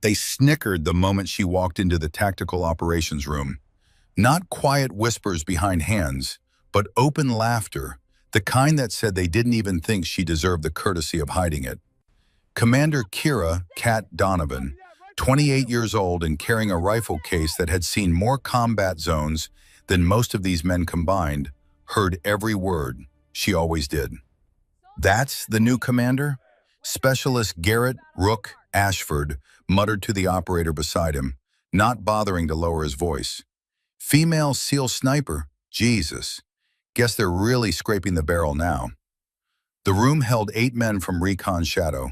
They snickered the moment she walked into the tactical operations room. Not quiet whispers behind hands, but open laughter, the kind that said they didn't even think she deserved the courtesy of hiding it. Commander Kira "Cat" Donovan, 28 years old and carrying a rifle case that had seen more combat zones than most of these men combined, heard every word. She always did. "That's the new commander?" Specialist Garrett "Rook" Ashford muttered to the operator beside him, not bothering to lower his voice. "Female SEAL sniper? Jesus. Guess they're really scraping the barrel now." The room held 8 men from Recon Shadow,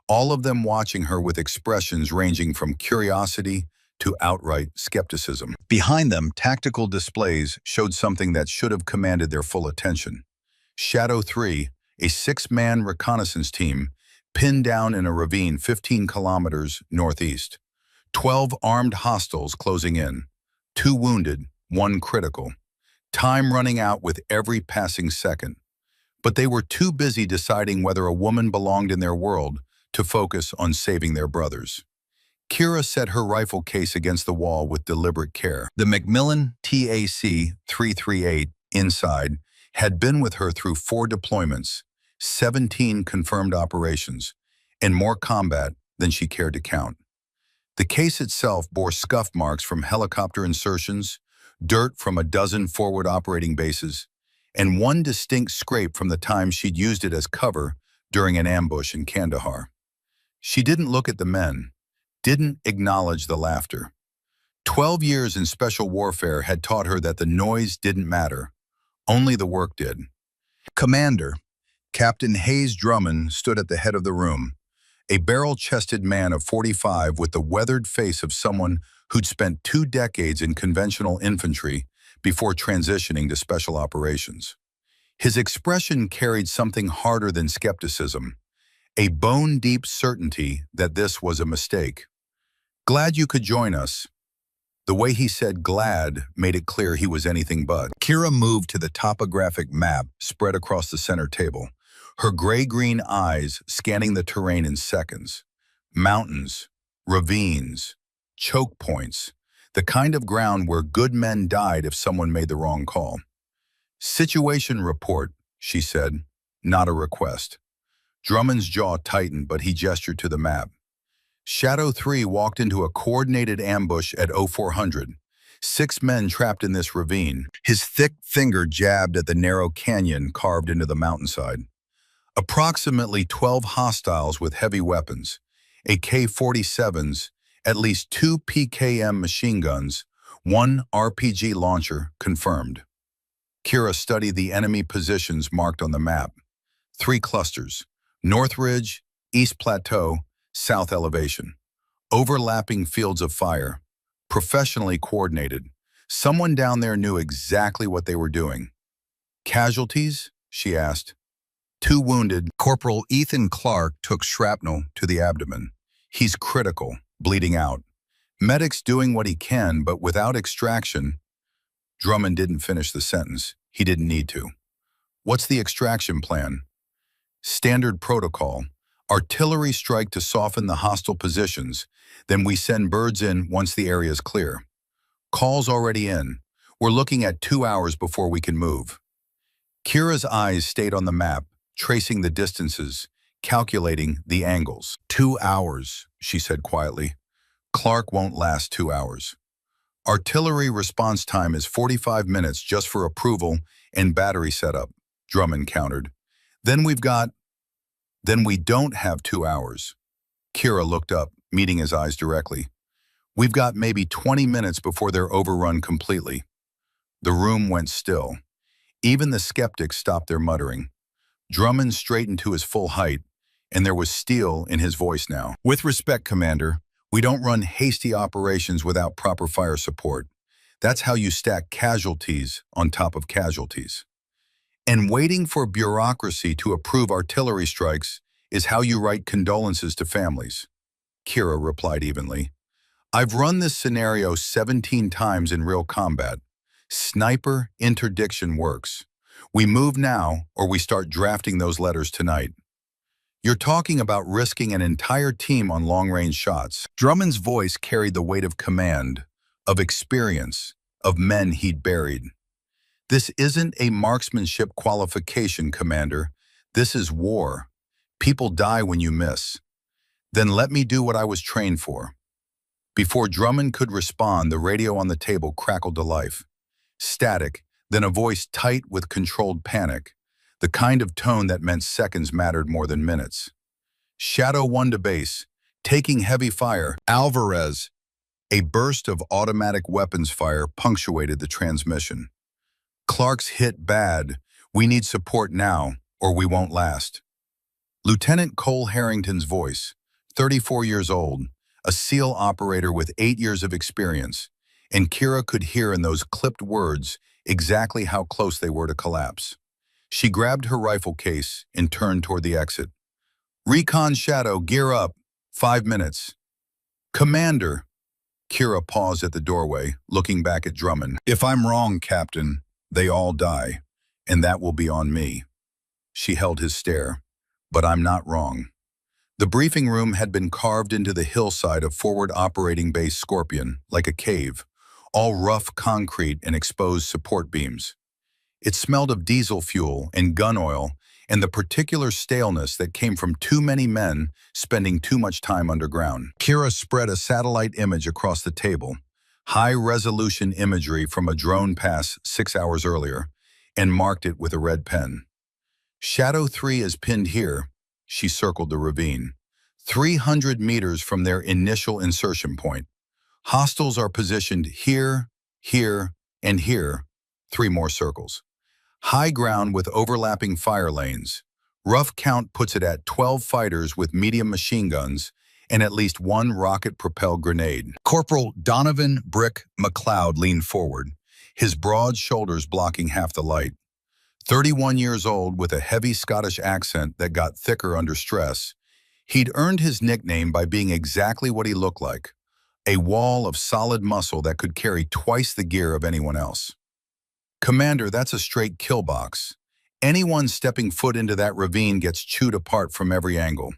all of them watching her with expressions ranging from curiosity to outright skepticism. Behind them, tactical displays showed something that should have commanded their full attention. Shadow 3, a 6-man reconnaissance team, pinned down in a ravine 15 kilometers northeast. 12 armed hostiles closing in. 2 wounded, 1 critical. Time running out with every passing second. But they were too busy deciding whether a woman belonged in their world to focus on saving their brothers. Kira set her rifle case against the wall with deliberate care. The Macmillan TAC-338 inside had been with her through 4 deployments, 17 confirmed operations, and more combat than she cared to count. The case itself bore scuff marks from helicopter insertions, dirt from a dozen forward operating bases, and 1 distinct scrape from the time she'd used it as cover during an ambush in Kandahar. She didn't look at the men, didn't acknowledge the laughter. 12 years in special warfare had taught her that the noise didn't matter, only the work did. Commander, Captain Hayes Drummond stood at the head of the room, a barrel-chested man of 45 with the weathered face of someone who'd spent 2 decades in conventional infantry before transitioning to special operations. His expression carried something harder than skepticism, a bone-deep certainty that this was a mistake. "Glad you could join us." The way he said glad made it clear he was anything but. Kira moved to the topographic map spread across the center table, her gray-green eyes scanning the terrain in seconds. Mountains, ravines, choke points, the kind of ground where good men died if someone made the wrong call. "Situation report," she said, not a request. Drummond's jaw tightened, but he gestured to the map. Shadow 3 walked into a coordinated ambush at 0400. 6 men trapped in this ravine. His thick finger jabbed at the narrow canyon carved into the mountainside. Approximately 12 hostiles with heavy weapons, AK-47s, at least 2 PKM machine guns, 1 RPG launcher confirmed. Kira studied the enemy positions marked on the map. 3 clusters: North Ridge, East Plateau, South Elevation. Overlapping fields of fire, professionally coordinated. Someone down there knew exactly what they were doing. "Casualties?" she asked. 2 wounded. Corporal Ethan Clark took shrapnel to the abdomen. He's critical, bleeding out. Medics doing what he can, but without extraction. Drummond didn't finish the sentence. He didn't need to. "What's the extraction plan?" "Standard protocol. Artillery strike to soften the hostile positions. Then we send birds in once the area is clear. Call's already in. We're looking at 2 hours before we can move." Kira's eyes stayed on the map, tracing the distances, calculating the angles. 2 hours, she said quietly. "Clark won't last 2 hours. Artillery response time is 45 minutes just for approval and battery setup," Drummond countered. Then we don't have 2 hours." Kira looked up, meeting his eyes directly. "We've got maybe 20 minutes before they're overrun completely." The room went still. Even the skeptics stopped their muttering. Drummond straightened to his full height, and there was steel in his voice now. "With respect, Commander, we don't run hasty operations without proper fire support. That's how you stack casualties on top of casualties. And waiting for bureaucracy to approve artillery strikes is how you write condolences to families," Kira replied evenly. "I've run this scenario 17 times in real combat. Sniper interdiction works. We move now, or we start drafting those letters tonight." You're talking about risking an entire team on long-range shots. Drummond's voice carried the weight of command, of experience, of men he'd buried. This isn't a marksmanship qualification, Commander. This is war. People die when you miss. Then let me do what I was trained for. Before Drummond could respond, the radio on the table crackled to life. Static, then a voice tight with controlled panic, the kind of tone that meant seconds mattered more than minutes. Shadow 1 to base, taking heavy fire. Alvarez. A burst of automatic weapons fire punctuated the transmission. Clark's hit bad. We need support now, or we won't last. Lieutenant Cole Harrington's voice, 34 years old, a SEAL operator with 8 years of experience, and Kira could hear in those clipped words exactly how close they were to collapse. She grabbed her rifle case and turned toward the exit. Recon Shadow, gear up. 5 minutes. Commander. Kira paused at the doorway, looking back at Drummond. If I'm wrong, Captain, they all die, and that will be on me. She held his stare. But I'm not wrong. The briefing room had been carved into the hillside of Forward Operating Base Scorpion, like a cave, all rough concrete and exposed support beams. It smelled of diesel fuel and gun oil and the particular staleness that came from too many men spending too much time underground. Kira spread a satellite image across the table, high-resolution imagery from a drone pass 6 hours earlier, and marked it with a red pen. Shadow 3 is pinned here. She circled the ravine, 300 meters from their initial insertion point. Hostiles are positioned here, here, and here, 3 more circles. High ground with overlapping fire lanes. Rough count puts it at 12 fighters with medium machine guns and at least 1 rocket-propelled grenade. Corporal Donovan Brick McLeod leaned forward, his broad shoulders blocking half the light. 31 years old with a heavy Scottish accent that got thicker under stress, he'd earned his nickname by being exactly what he looked like, a wall of solid muscle that could carry twice the gear of anyone else. Commander, that's a straight kill box. Anyone stepping foot into that ravine gets chewed apart from every angle.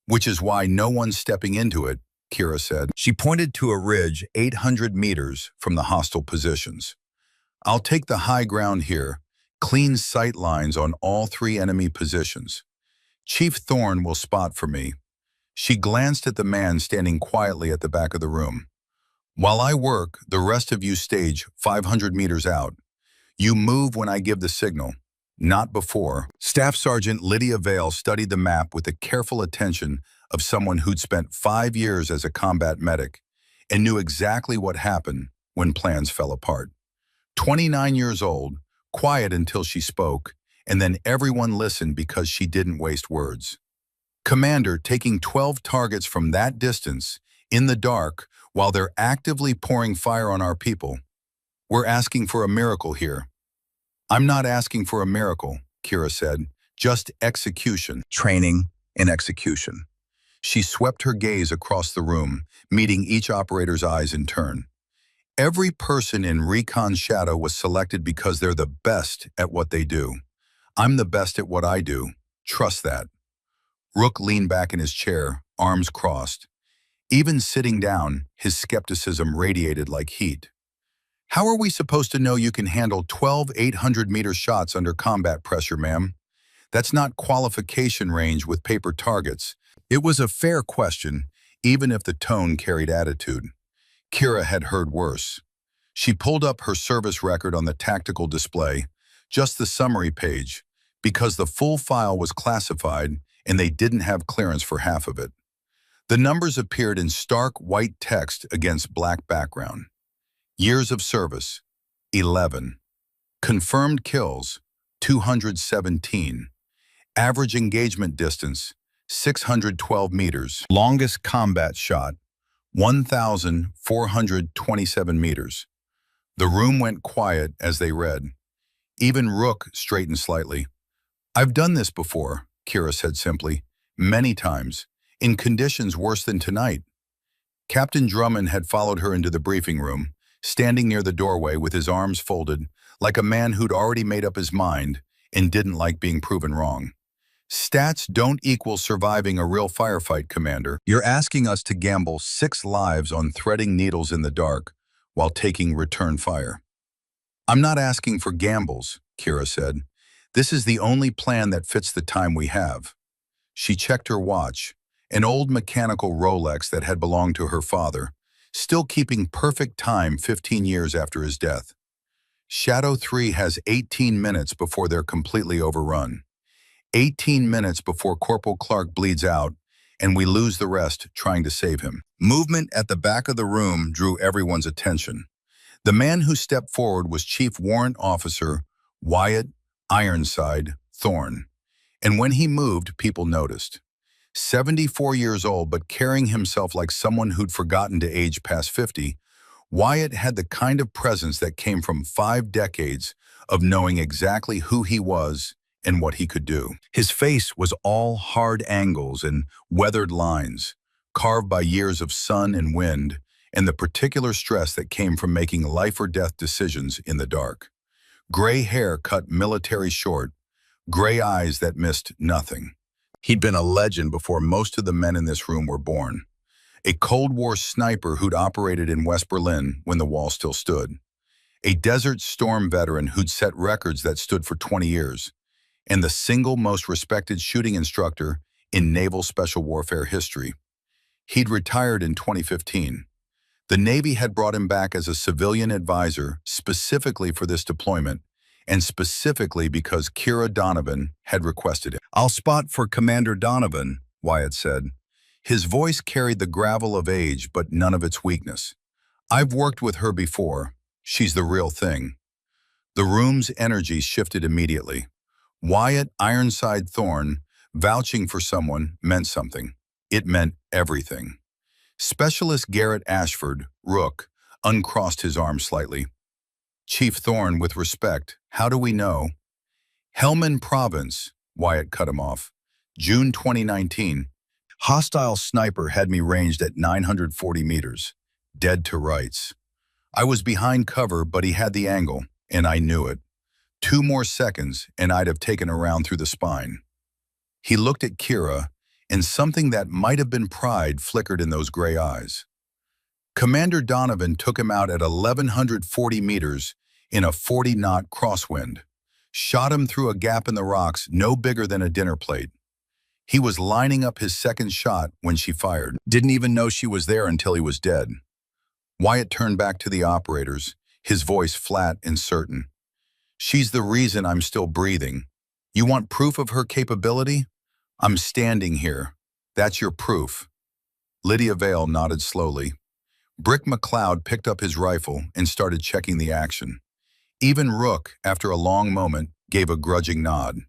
Which is why no one's stepping into it, Kira said. She pointed to a ridge 800 meters from the hostile positions. I'll take the high ground here, clean sight lines on all 3 enemy positions. Chief Thorne will spot for me. She glanced at the man standing quietly at the back of the room. While I work, the rest of you stage 500 meters out. You move when I give the signal, not before. Staff Sergeant Lydia Vale studied the map with the careful attention of someone who'd spent 5 years as a combat medic and knew exactly what happened when plans fell apart. 29 years old, quiet until she spoke, and then everyone listened because she didn't waste words. Commander, taking 12 targets from that distance, in the dark, while they're actively pouring fire on our people. We're asking for a miracle here. I'm not asking for a miracle, Kira said, just execution. Training and execution. She swept her gaze across the room, meeting each operator's eyes in turn. Every person in Recon Shadow was selected because they're the best at what they do. I'm the best at what I do. Trust that. Rook leaned back in his chair, arms crossed. Even sitting down, his skepticism radiated like heat. How are we supposed to know you can handle 12 800-meter shots under combat pressure, ma'am? That's not qualification range with paper targets. It was a fair question, even if the tone carried attitude. Kira had heard worse. She pulled up her service record on the tactical display, just the summary page, because the full file was classified and they didn't have clearance for half of it. The numbers appeared in stark white text against black background. Years of service, 11. Confirmed kills, 217. Average engagement distance, 612 meters. Longest combat shot, 1,427 meters. The room went quiet as they read. Even Rook straightened slightly. I've done this before, Kira said simply, many times, in conditions worse than tonight. Captain Drummond had followed her into the briefing room, standing near the doorway with his arms folded, like a man who'd already made up his mind and didn't like being proven wrong. Stats don't equal surviving a real firefight, Commander. You're asking us to gamble 6 lives on threading needles in the dark while taking return fire. I'm not asking for gambles, Kira said. This is the only plan that fits the time we have. She checked her watch, an old mechanical Rolex that had belonged to her father, still keeping perfect time 15 years after his death. Shadow 3 has 18 minutes before they're completely overrun. 18 minutes before Corporal Clark bleeds out, and we lose the rest trying to save him. Movement at the back of the room drew everyone's attention. The man who stepped forward was Chief Warrant Officer Wyatt Ironside Thorne, and when he moved, people noticed. 74 years old, but carrying himself like someone who'd forgotten to age past 50, Wyatt had the kind of presence that came from 5 decades of knowing exactly who he was and what he could do. His face was all hard angles and weathered lines, carved by years of sun and wind, and the particular stress that came from making life-or-death decisions in the dark. Gray hair cut military short, gray eyes that missed nothing. He'd been a legend before most of the men in this room were born. A Cold War sniper who'd operated in West Berlin when the wall still stood. A Desert Storm veteran who'd set records that stood for 20 years. And the single most respected shooting instructor in naval special warfare history. He'd retired in 2015. The Navy had brought him back as a civilian advisor specifically for this deployment, and specifically because Kira Donovan had requested it. "I'll spot for Commander Donovan," Wyatt said. His voice carried the gravel of age, but none of its weakness. "I've worked with her before. She's the real thing." The room's energy shifted immediately. Wyatt Ironside Thorne vouching for someone meant something. It meant everything. Specialist Garrett Ashford, Rook, uncrossed his arms slightly. "Chief Thorne, with respect, how do we know?" "Helmand Province," Wyatt cut him off. "June 2019. Hostile sniper had me ranged at 940 meters. Dead to rights. I was behind cover, but he had the angle, and I knew it. 2 more seconds, and I'd have taken a round through the spine." He looked at Kira, and something that might have been pride flickered in those gray eyes. Commander Donovan took him out at 1,140 meters in a 40-knot crosswind, shot him through a gap in the rocks no bigger than a dinner plate. He was lining up his second shot when she fired. Didn't even know she was there until he was dead. Wyatt turned back to the operators, his voice flat and certain. "She's the reason I'm still breathing. You want proof of her capability? I'm standing here. That's your proof." Lydia Vale nodded slowly. Brick McLeod picked up his rifle and started checking the action. Even Rook, after a long moment, gave a grudging nod.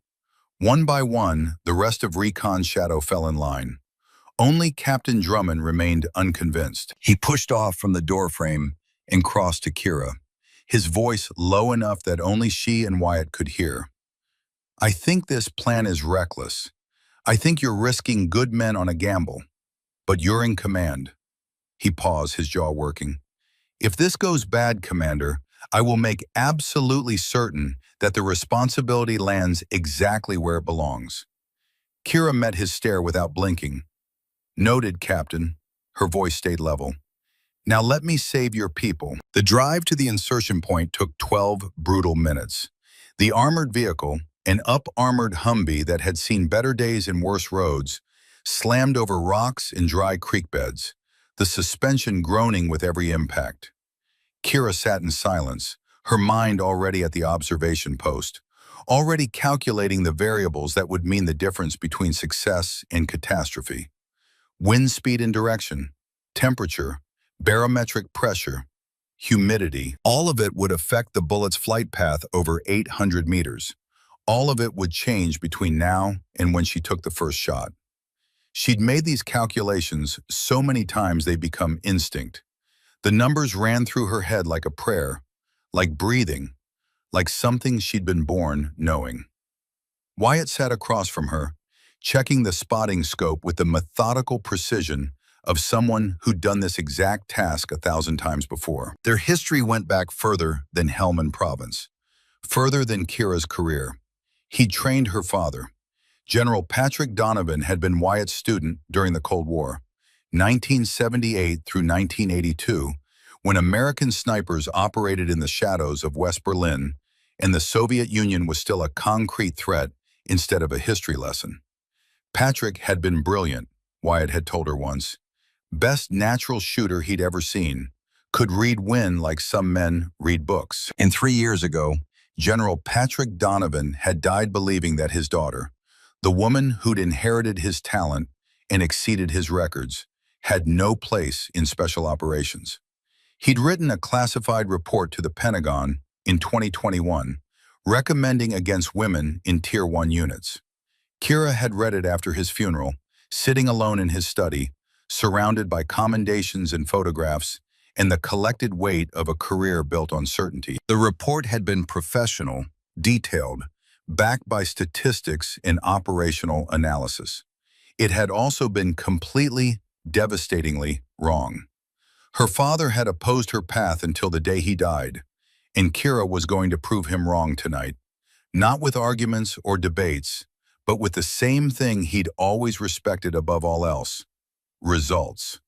One by one, the rest of Recon's shadow fell in line. Only Captain Drummond remained unconvinced. He pushed off from the doorframe and crossed to Kira, his voice low enough that only she and Wyatt could hear. "I think this plan is reckless. I think you're risking good men on a gamble. But you're in command." He paused, his jaw working. "If this goes bad, Commander, I will make absolutely certain that the responsibility lands exactly where it belongs." Kira met his stare without blinking. "Noted, Captain." Her voice stayed level. "Now let me save your people." The drive to the insertion point took 12 brutal minutes. The armored vehicle, an up-armored Humvee that had seen better days and worse roads, slammed over rocks and dry creek beds, the suspension groaning with every impact. Kira sat in silence, her mind already at the observation post, already calculating the variables that would mean the difference between success and catastrophe. Wind speed and direction, temperature, barometric pressure, humidity, all of it would affect the bullet's flight path over 800 meters. All of it would change between now and when she took the first shot. She'd made these calculations so many times they'd become instinct. The numbers ran through her head like a prayer, like breathing, like something she'd been born knowing. Wyatt sat across from her, checking the spotting scope with the methodical precision of someone who'd done this exact task 1,000 times before. Their history went back further than Helmand Province, further than Kira's career. He'd trained her father, General Patrick Donovan had been Wyatt's student during the Cold War, 1978 through 1982, when American snipers operated in the shadows of West Berlin and the Soviet Union was still a concrete threat instead of a history lesson. Patrick had been brilliant, Wyatt had told her once. Best natural shooter he'd ever seen. Could read wind like some men read books. And 3 years ago, General Patrick Donovan had died believing that his daughter, the woman who'd inherited his talent and exceeded his records, had no place in special operations. He'd written a classified report to the Pentagon in 2021, recommending against women in Tier 1 units. Kira had read it after his funeral, sitting alone in his study, surrounded by commendations and photographs, and the collected weight of a career built on certainty. The report had been professional, detailed, backed by statistics and operational analysis. It had also been completely, devastatingly wrong. Her father had opposed her path until the day he died, and Kira was going to prove him wrong tonight, not with arguments or debates, but with the same thing he'd always respected above all else: results.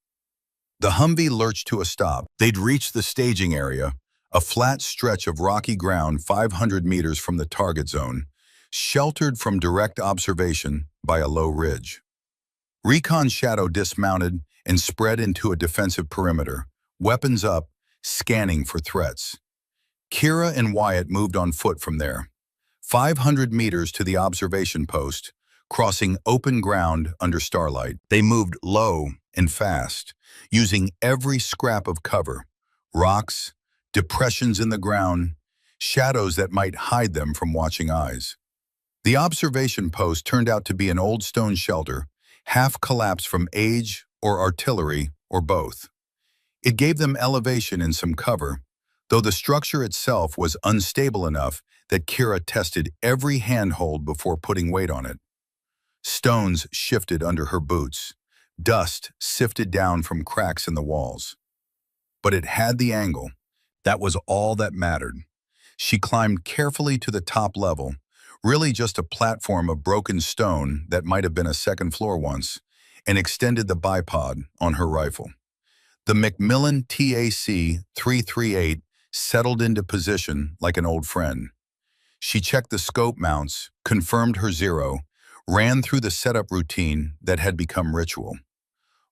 The Humvee lurched to a stop. They'd reached the staging area, a flat stretch of rocky ground 500 meters from the target zone, sheltered from direct observation by a low ridge. Recon Shadow dismounted and spread into a defensive perimeter, weapons up, scanning for threats. Kira and Wyatt moved on foot from there, 500 meters to the observation post, crossing open ground under starlight. They moved low and fast, using every scrap of cover: rocks, depressions in the ground, shadows that might hide them from watching eyes. The observation post turned out to be an old stone shelter, half collapsed from age or artillery or both. It gave them elevation and some cover, though the structure itself was unstable enough that Kira tested every handhold before putting weight on it. Stones shifted under her boots. Dust sifted down from cracks in the walls. But it had the angle. That was all that mattered. She climbed carefully to the top level, really just a platform of broken stone that might have been a second floor once, and extended the bipod on her rifle. The Macmillan TAC-338 settled into position like an old friend. She checked the scope mounts, confirmed her zero, ran through the setup routine that had become ritual.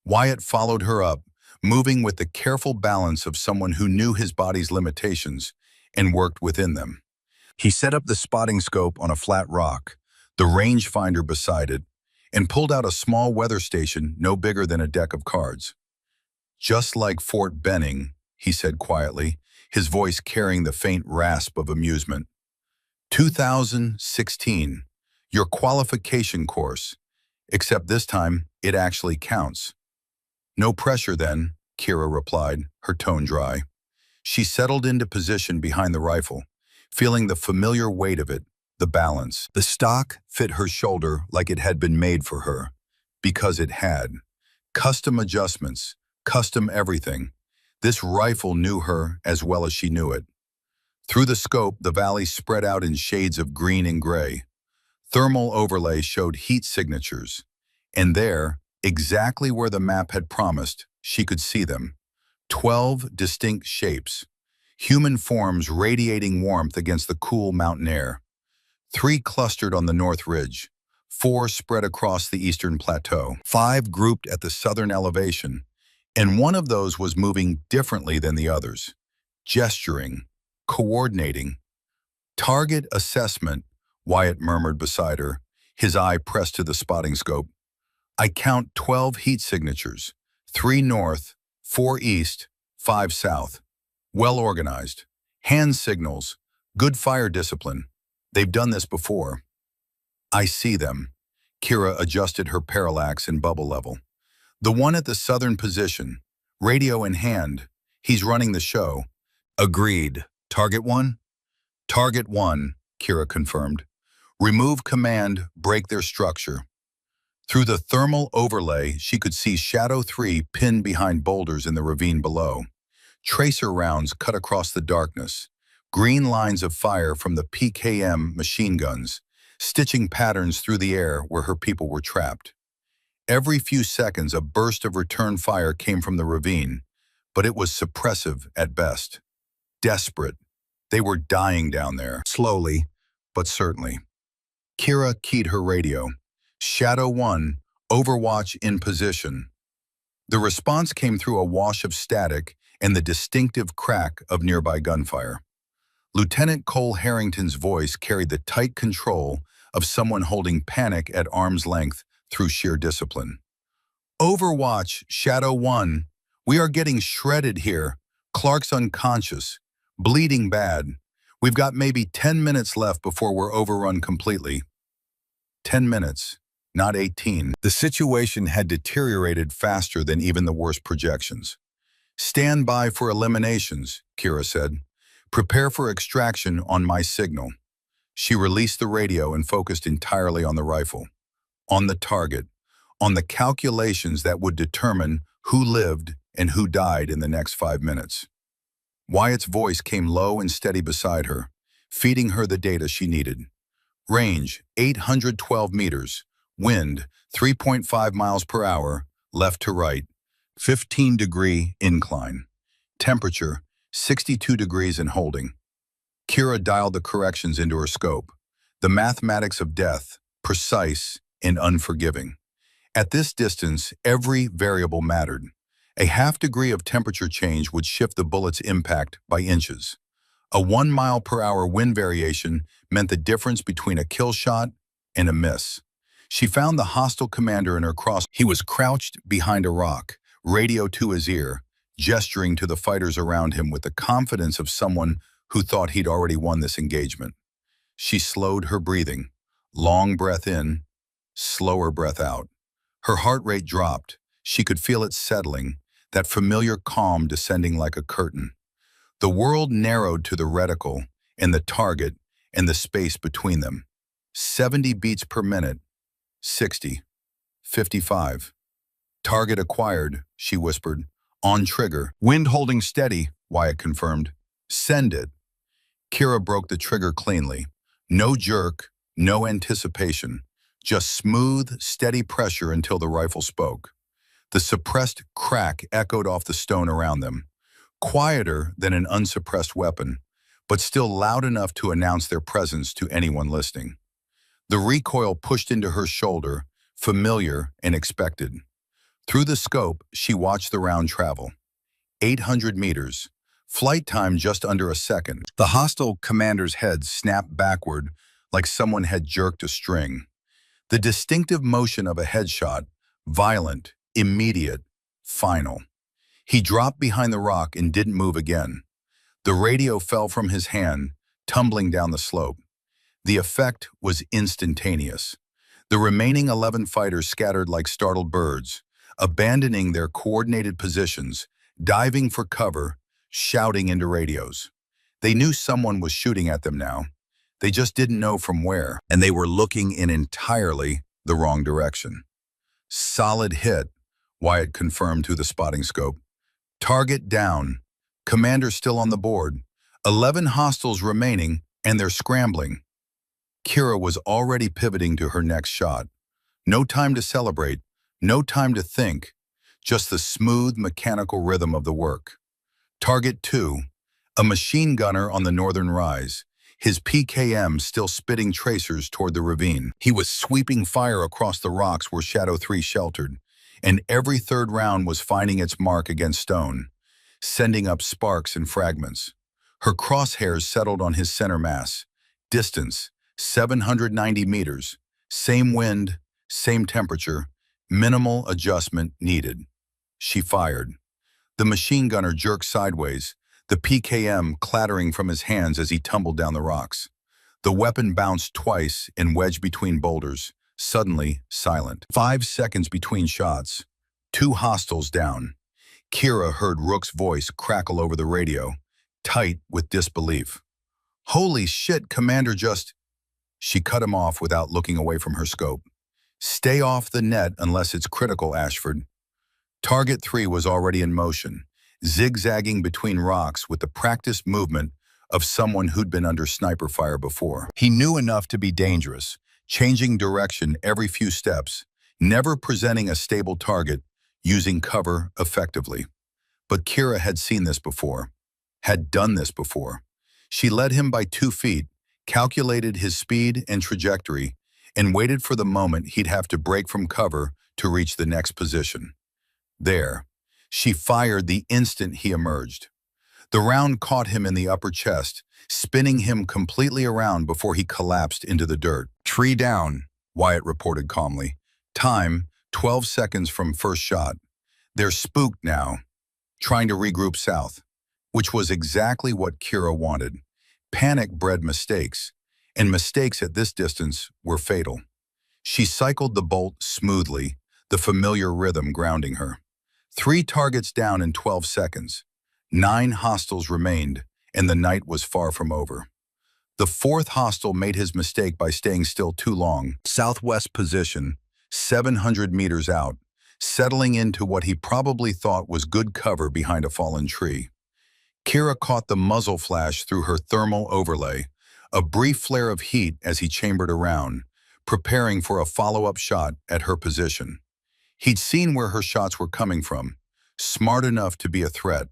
Wyatt followed her up, moving with the careful balance of someone who knew his body's limitations and worked within them. He set up the spotting scope on a flat rock, the rangefinder beside it, and pulled out a small weather station no bigger than a deck of cards. "Just like Fort Benning," he said quietly, his voice carrying the faint rasp of amusement. 2016, your qualification course, except this time it actually counts." "No pressure then," Kira replied, her tone dry. She settled into position behind the rifle, feeling the familiar weight of it, the balance. The stock fit her shoulder like it had been made for her, because it had. Custom adjustments, custom everything. This rifle knew her as well as she knew it. Through the scope, the valley spread out in shades of green and gray. Thermal overlay showed heat signatures, and there, exactly where the map had promised, she could see them. 12 distinct shapes, human forms radiating warmth against the cool mountain air. 3 clustered on the north ridge, 4 spread across the eastern plateau, 5 grouped at the southern elevation, and one of those was moving differently than the others, gesturing, coordinating. "Target assessment," Wyatt murmured beside her, his eye pressed to the spotting scope. "I count 12 heat signatures, 3 north, 4 east, 5 south. Well organized. Hand signals, good fire discipline. They've done this before." "I see them." Kira adjusted her parallax and bubble level. "The one at the southern position, radio in hand. He's running the show." "Agreed. Target 1?" "Target 1, Kira confirmed. "Remove command, break their structure." Through the thermal overlay, she could see Shadow 3 pinned behind boulders in the ravine below. Tracer rounds cut across the darkness, green lines of fire from the PKM machine guns, stitching patterns through the air where her people were trapped. Every few seconds, a burst of return fire came from the ravine, but it was suppressive at best. Desperate. They were dying down there, slowly, but certainly. Kira keyed her radio. Shadow 1, Overwatch in position. The response came through a wash of static and the distinctive crack of nearby gunfire. Lieutenant Cole Harrington's voice carried the tight control of someone holding panic at arm's length through sheer discipline. Overwatch, Shadow 1. We are getting shredded here. Clark's unconscious, bleeding bad. We've got maybe 10 minutes left before we're overrun completely. 10 minutes, not 18. The situation had deteriorated faster than even the worst projections. Stand by for eliminations, Kira said. Prepare for extraction on my signal. She released the radio and focused entirely on the rifle, on the target, on the calculations that would determine who lived and who died in the next 5 minutes. Wyatt's voice came low and steady beside her, feeding her the data she needed. Range, 812 meters. Wind, 3.5 miles per hour, left to right. 15-degree incline. Temperature, 62 degrees and holding. Kira dialed the corrections into her scope. The mathematics of death, precise and unforgiving. At this distance, every variable mattered. A half-degree of temperature change would shift the bullet's impact by inches. A 1 mile per hour wind variation meant the difference between a kill shot and a miss. She found the hostile commander in her cross. He was crouched behind a rock, radio to his ear, gesturing to the fighters around him with the confidence of someone who thought he'd already won this engagement. She slowed her breathing. Long breath in, slower breath out. Her heart rate dropped. She could feel it settling, that familiar calm descending like a curtain. The world narrowed to the reticle and the target and the space between them. 70 beats per minute. 60. 55. Target acquired, she whispered. On trigger. Wind holding steady, Wyatt confirmed. Send it. Kira broke the trigger cleanly. No jerk, no anticipation. Just smooth, steady pressure until the rifle spoke. The suppressed crack echoed off the stone around them. Quieter than an unsuppressed weapon, but still loud enough to announce their presence to anyone listening. The recoil pushed into her shoulder, familiar and expected. Through the scope, she watched the round travel. 800 meters. Flight time just under a second. The hostile commander's head snapped backward like someone had jerked a string. The distinctive motion of a headshot, violent, immediate, final. He dropped behind the rock and didn't move again. The radio fell from his hand, tumbling down the slope. The effect was instantaneous. The remaining 11 fighters scattered like startled birds, abandoning their coordinated positions, diving for cover, shouting into radios. They knew someone was shooting at them now. They just didn't know from where, and they were looking in entirely the wrong direction. Solid hit, Wyatt confirmed through the spotting scope. Target down. Commander still on the board. 11 hostiles remaining, and they're scrambling. Kira was already pivoting to her next shot. No time to celebrate, no time to think, just the smooth mechanical rhythm of the work. Target 2, a machine gunner on the northern rise, his PKM still spitting tracers toward the ravine. He was sweeping fire across the rocks where Shadow 3 sheltered, and every third round was finding its mark against stone, sending up sparks and fragments. Her crosshairs settled on his center mass. Distance, 790 meters. Same wind, same temperature, minimal adjustment needed. She fired. The machine gunner jerked sideways, the PKM clattering from his hands as he tumbled down the rocks. The weapon bounced twice and wedged between boulders, suddenly silent. 5 seconds between shots. 2 hostiles down. Kira heard Rook's voice crackle over the radio, tight with disbelief. Holy shit, Commander just... She cut him off without looking away from her scope. Stay off the net unless it's critical, Ashford. Target 3 was already in motion, zigzagging between rocks with the practiced movement of someone who'd been under sniper fire before. He knew enough to be dangerous, changing direction every few steps, never presenting a stable target, using cover effectively. But Kira had seen this before, had done this before. She led him by 2 feet, calculated his speed and trajectory, and waited for the moment he'd have to break from cover to reach the next position. There, she fired the instant he emerged. The round caught him in the upper chest, spinning him completely around before he collapsed into the dirt. "Tree down," Wyatt reported calmly. "Time, 12 seconds from first shot. They're spooked now, trying to regroup south," which was exactly what Kira wanted. Panic bred mistakes, and mistakes at this distance were fatal. She cycled the bolt smoothly, the familiar rhythm grounding her. 3 targets down in 12 seconds. 9 hostiles remained, and the night was far from over. The 4th hostile made his mistake by staying still too long. Southwest position, 700 meters out, settling into what he probably thought was good cover behind a fallen tree. Kira caught the muzzle flash through her thermal overlay, a brief flare of heat as he chambered around, preparing for a follow-up shot at her position. He'd seen where her shots were coming from, smart enough to be a threat,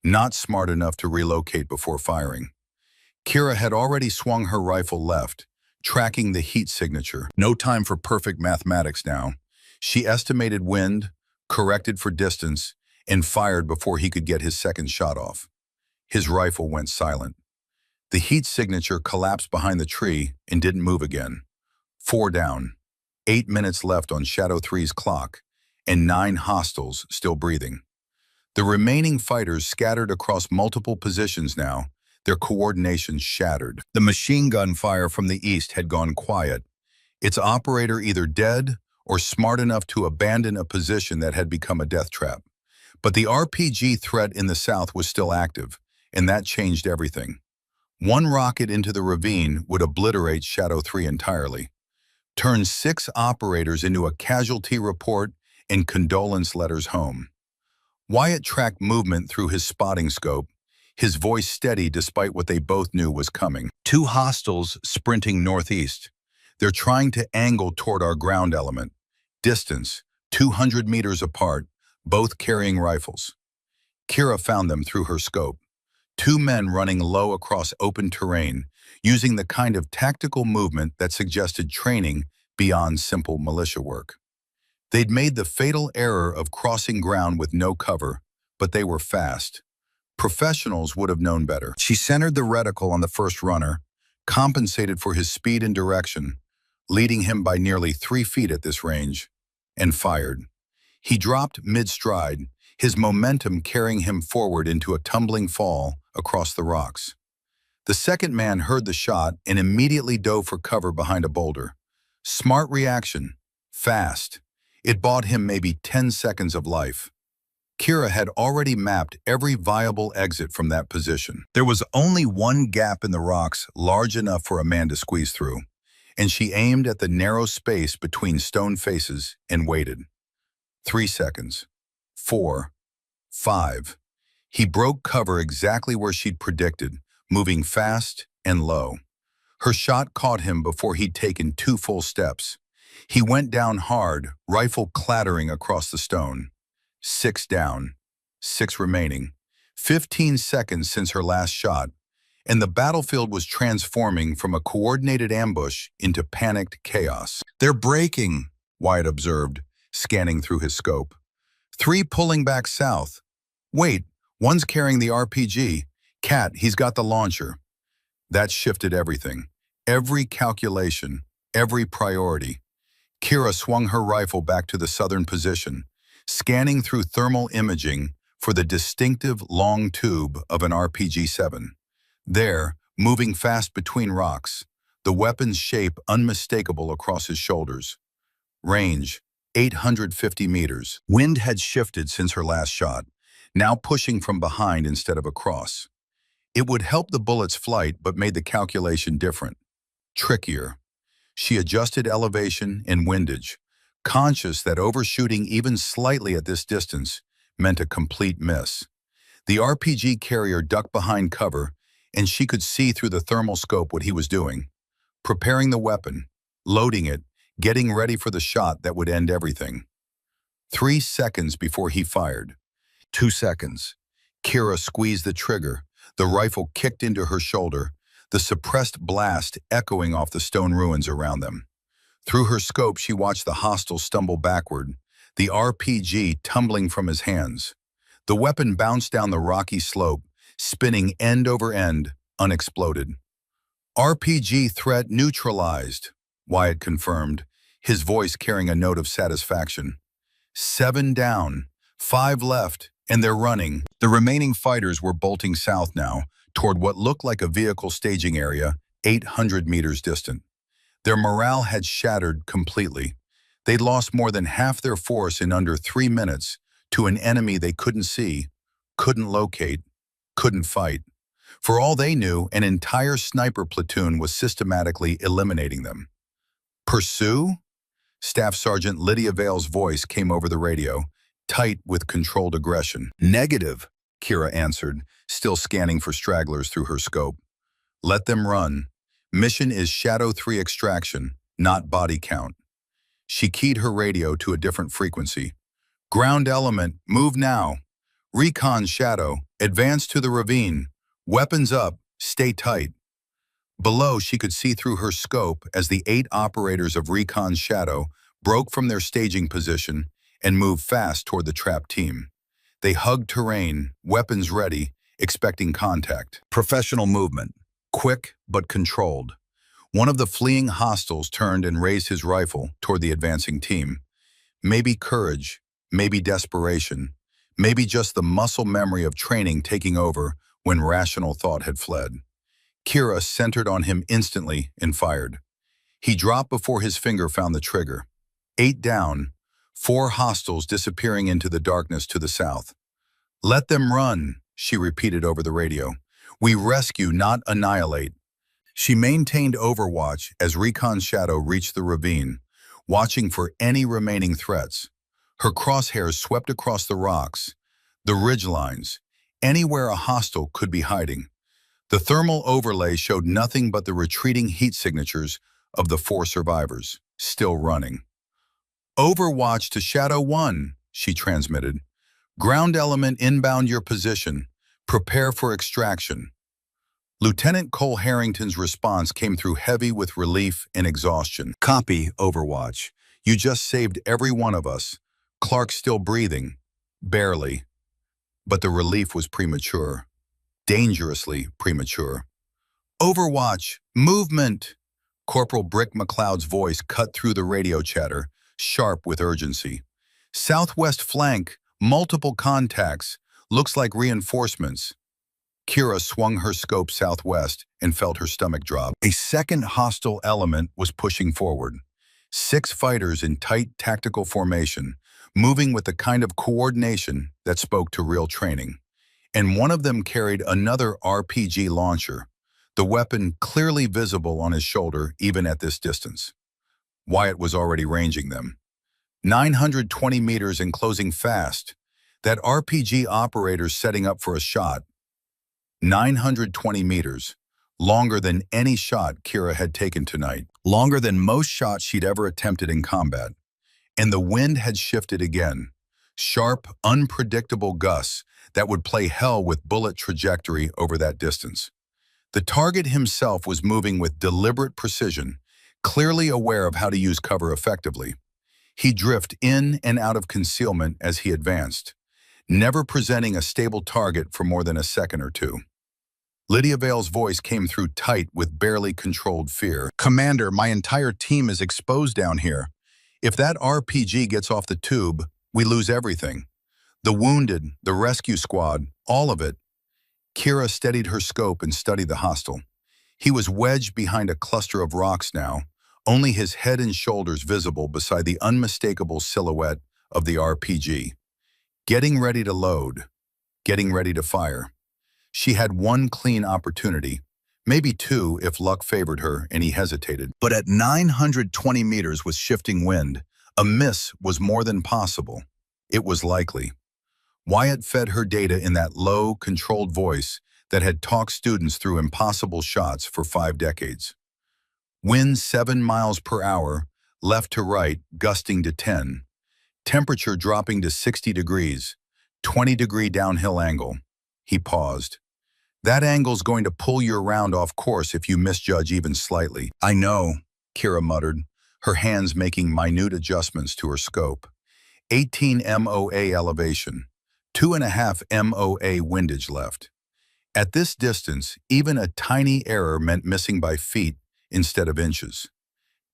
not smart enough to relocate before firing. Kira had already swung her rifle left, tracking the heat signature. No time for perfect mathematics now. She estimated wind, corrected for distance, and fired before he could get his second shot off. His rifle went silent. The heat signature collapsed behind the tree and didn't move again. 4 down, 8 minutes left on Shadow 3's clock, and 9 hostiles still breathing. The remaining fighters scattered across multiple positions now, their coordination shattered. The machine gun fire from the east had gone quiet, its operator either dead or smart enough to abandon a position that had become a death trap. But the RPG threat in the south was still active, and that changed everything. One rocket into the ravine would obliterate Shadow 3 entirely, turn 6 operators into a casualty report and condolence letters home. Wyatt tracked movement through his spotting scope, his voice steady despite what they both knew was coming. 2 hostiles sprinting northeast. They're trying to angle toward our ground element. Distance, 200 meters apart, both carrying rifles. Kira found them through her scope. 2 men running low across open terrain, using the kind of tactical movement that suggested training beyond simple militia work. They'd made the fatal error of crossing ground with no cover, but they were fast. Professionals would have known better. She centered the reticle on the first runner, compensated for his speed and direction, leading him by nearly 3 feet at this range, and fired. He dropped mid-stride, his momentum carrying him forward into a tumbling fall across the rocks. The second man heard the shot and immediately dove for cover behind a boulder. Smart reaction, fast. It bought him maybe 10 seconds of life. Kira had already mapped every viable exit from that position. There was only one gap in the rocks large enough for a man to squeeze through, and she aimed at the narrow space between stone faces and waited. 3 seconds. 4. 5. He broke cover exactly where she'd predicted, moving fast and low. Her shot caught him before he'd taken 2 full steps. He went down hard, rifle clattering across the stone. 6 down, 6 remaining. 15 seconds since her last shot, and the battlefield was transforming from a coordinated ambush into panicked chaos. "They're breaking," Wyatt observed, scanning through his scope. 3 pulling back south. "Wait, one's carrying the RPG. Cat, he's got the launcher." That shifted everything. Every calculation, every priority. Kira swung her rifle back to the southern position, scanning through thermal imaging for the distinctive long tube of an RPG-7. There, moving fast between rocks, the weapon's shape unmistakable across his shoulders. Range, 850 meters. Wind had shifted since her last shot, now pushing from behind instead of across. It would help the bullet's flight but made the calculation different, trickier. She adjusted elevation and windage, conscious that overshooting even slightly at this distance meant a complete miss. The RPG carrier ducked behind cover, and she could see through the thermal scope what he was doing, preparing the weapon, loading it, getting ready for the shot that would end everything. 3 seconds before he fired. 2 seconds. Kira squeezed the trigger. The rifle kicked into her shoulder, the suppressed blast echoing off the stone ruins around them. Through her scope, she watched the hostile stumble backward, the RPG tumbling from his hands. The weapon bounced down the rocky slope, spinning end over end, unexploded. RPG threat neutralized, Wyatt confirmed, his voice carrying a note of satisfaction. 7 down, 5 left, and they're running. The remaining fighters were bolting south now, toward what looked like a vehicle staging area, 800 meters distant. Their morale had shattered completely. They'd lost more than half their force in under 3 minutes to an enemy they couldn't see, couldn't locate, couldn't fight. For all they knew, an entire sniper platoon was systematically eliminating them. Pursue? Staff Sergeant Lydia Vale's voice came over the radio, tight with controlled aggression. Negative, Kira answered, still scanning for stragglers through her scope. Let them run. Mission is Shadow 3 extraction, not body count. She keyed her radio to a different frequency. Ground element, move now. Recon Shadow, advance to the ravine. Weapons up, stay tight. Below, she could see through her scope as the 8 operators of Recon Shadow broke from their staging position and moved fast toward the trapped team. They hugged terrain, weapons ready, expecting contact. Professional movement, quick but controlled. One of the fleeing hostiles turned and raised his rifle toward the advancing team. Maybe courage, maybe desperation, maybe just the muscle memory of training taking over when rational thought had fled. Kira centered on him instantly and fired. He dropped before his finger found the trigger. 8 down, 4 hostiles disappearing into the darkness to the south. Let them run, she repeated over the radio. We rescue, not annihilate. She maintained overwatch as Recon Shadow reached the ravine, watching for any remaining threats. Her crosshairs swept across the rocks, the ridgelines, anywhere a hostile could be hiding. The thermal overlay showed nothing but the retreating heat signatures of the 4 survivors, still running. Overwatch to Shadow 1, she transmitted. Ground element inbound your position. Prepare for extraction. Lieutenant Cole Harrington's response came through heavy with relief and exhaustion. Copy, Overwatch. You just saved every one of us. Clark's still breathing. Barely. But the relief was premature. Dangerously premature. Overwatch! Movement! Corporal Brick McLeod's voice cut through the radio chatter, sharp with urgency. Southwest flank, multiple contacts. Looks like reinforcements. Kira swung her scope southwest and felt her stomach drop. A second hostile element was pushing forward. 6 fighters in tight tactical formation, moving with the kind of coordination that spoke to real training. And one of them carried another RPG launcher, the weapon clearly visible on his shoulder even at this distance. Wyatt was already ranging them. 920 meters and closing fast. That RPG operator's setting up for a shot. 920 meters, longer than any shot Kira had taken tonight, longer than most shots she'd ever attempted in combat. And the wind had shifted again, sharp, unpredictable gusts that would play hell with bullet trajectory over that distance. The target himself was moving with deliberate precision, clearly aware of how to use cover effectively. He'd drift in and out of concealment as he advanced, never presenting a stable target for more than a second or two. Lydia Vale's voice came through tight with barely controlled fear. Commander, my entire team is exposed down here. If that RPG gets off the tube, we lose everything. The wounded, the rescue squad, all of it. Kira steadied her scope and studied the hostile. He was wedged behind a cluster of rocks now, only his head and shoulders visible beside the unmistakable silhouette of the RPG. Getting ready to load, getting ready to fire. She had one clean opportunity, maybe 2 if luck favored her and he hesitated. But at 920 meters with shifting wind, a miss was more than possible. It was likely. Wyatt fed her data in that low, controlled voice that had talked students through impossible shots for 5 decades. Wind 7 miles per hour, left to right, gusting to 10. Temperature dropping to 60 degrees, 20-degree downhill angle. He paused. That angle's going to pull your round off course if you misjudge even slightly. I know, Kira muttered, her hands making minute adjustments to her scope. 18 MOA elevation, 2.5 MOA windage left. At this distance, even a tiny error meant missing by feet instead of inches.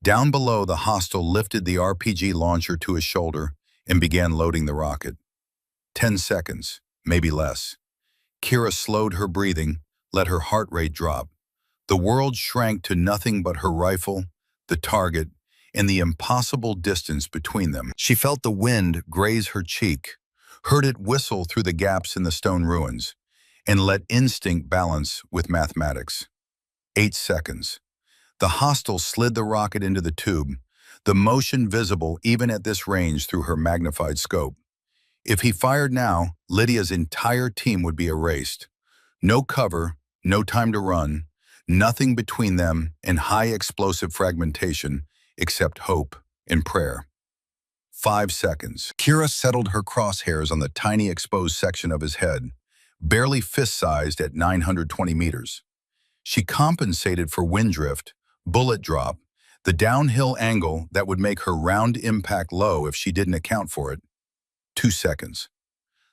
Down below, the hostile lifted the RPG launcher to his shoulder and began loading the rocket. 10 seconds, maybe less. Kira slowed her breathing, let her heart rate drop. The world shrank to nothing but her rifle, the target, and the impossible distance between them. She felt the wind graze her cheek, heard it whistle through the gaps in the stone ruins, and let instinct balance with mathematics. 8 seconds. The hostile slid the rocket into the tube, the motion visible even at this range through her magnified scope. If he fired now, Lydia's entire team would be erased. No cover, no time to run, nothing between them and high explosive fragmentation except hope and prayer. 5 seconds. Kira settled her crosshairs on the tiny exposed section of his head, barely fist-sized at 920 meters. She compensated for wind drift, bullet drop, the downhill angle that would make her round impact low if she didn't account for it. 2 seconds.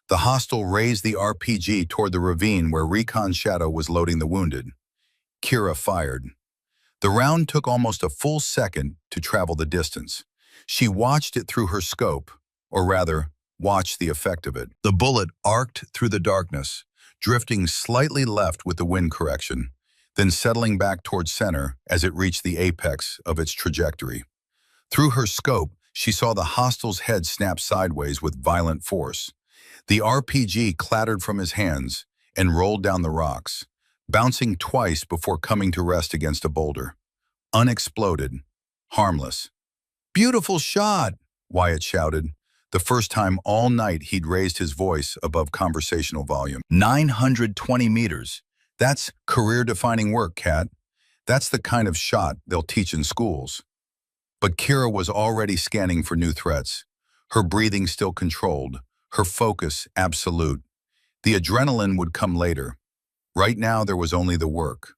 The hostile raised the RPG toward the ravine where Recon Shadow was loading the wounded. Kira fired. The round took almost a full second to travel the distance. She watched it through her scope, or rather, watched the effect of it. The bullet arced through the darkness, drifting slightly left with the wind correction, then settling back toward center as it reached the apex of its trajectory. Through her scope, she saw the hostile's head snap sideways with violent force. The RPG clattered from his hands and rolled down the rocks, bouncing twice before coming to rest against a boulder. Unexploded, harmless. "Beautiful shot," Wyatt shouted, the first time all night he'd raised his voice above conversational volume. 920 meters. That's career-defining work, Kat. That's the kind of shot they'll teach in schools. But Kira was already scanning for new threats, her breathing still controlled, her focus absolute. The adrenaline would come later. Right now, there was only the work.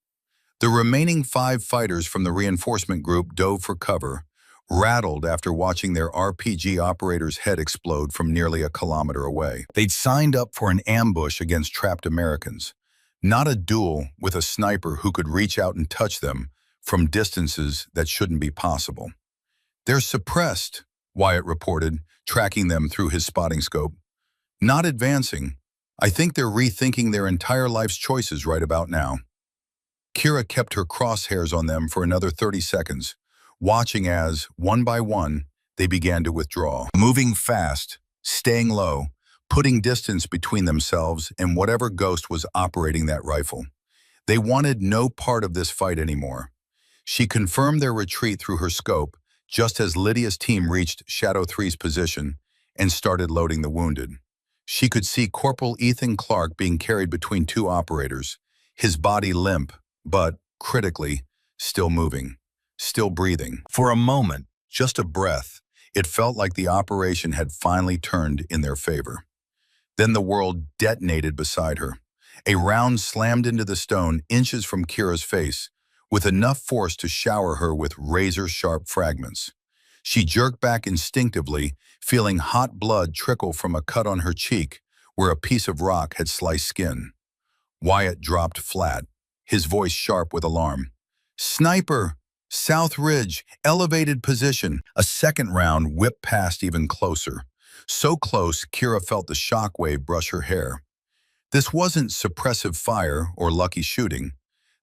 The remaining 5 fighters from the reinforcement group dove for cover, rattled after watching their RPG operator's head explode from nearly a kilometer away. They'd signed up for an ambush against trapped Americans, not a duel with a sniper who could reach out and touch them from distances that shouldn't be possible. "They're suppressed," Wyatt reported, tracking them through his spotting scope. "Not advancing. I think they're rethinking their entire life's choices right about now." Kira kept her crosshairs on them for another 30 seconds, watching as, one by one, they began to withdraw. Moving fast, staying low, putting distance between themselves and whatever ghost was operating that rifle. They wanted no part of this fight anymore. She confirmed their retreat through her scope, just as Lydia's team reached Shadow 3's position and started loading the wounded. She could see Corporal Ethan Clark being carried between 2 operators, his body limp, but, critically, still moving, still breathing. For a moment, just a breath, it felt like the operation had finally turned in their favor. Then the world detonated beside her. A round slammed into the stone inches from Kira's face, with enough force to shower her with razor-sharp fragments. She jerked back instinctively, feeling hot blood trickle from a cut on her cheek where a piece of rock had sliced skin. Wyatt dropped flat, his voice sharp with alarm. "Sniper! South Ridge, elevated position." A second round whipped past even closer. So close, Kira felt the shockwave brush her hair. This wasn't suppressive fire or lucky shooting.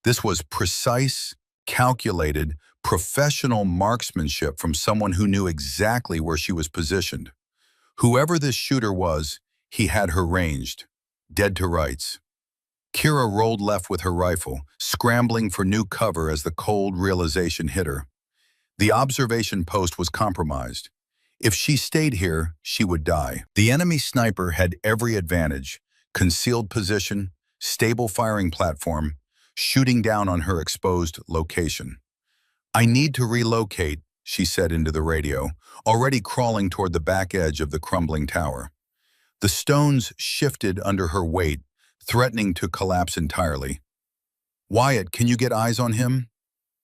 This was precise, calculated, professional marksmanship from someone who knew exactly where she was positioned. Whoever this shooter was, he had her ranged, dead to rights. Kira rolled left with her rifle, scrambling for new cover as the cold realization hit her. The observation post was compromised. If she stayed here, she would die. The enemy sniper had every advantage: concealed position, stable firing platform, shooting down on her exposed location. "I need to relocate," she said into the radio, already crawling toward the back edge of the crumbling tower. The stones shifted under her weight, threatening to collapse entirely. "Wyatt, can you get eyes on him?"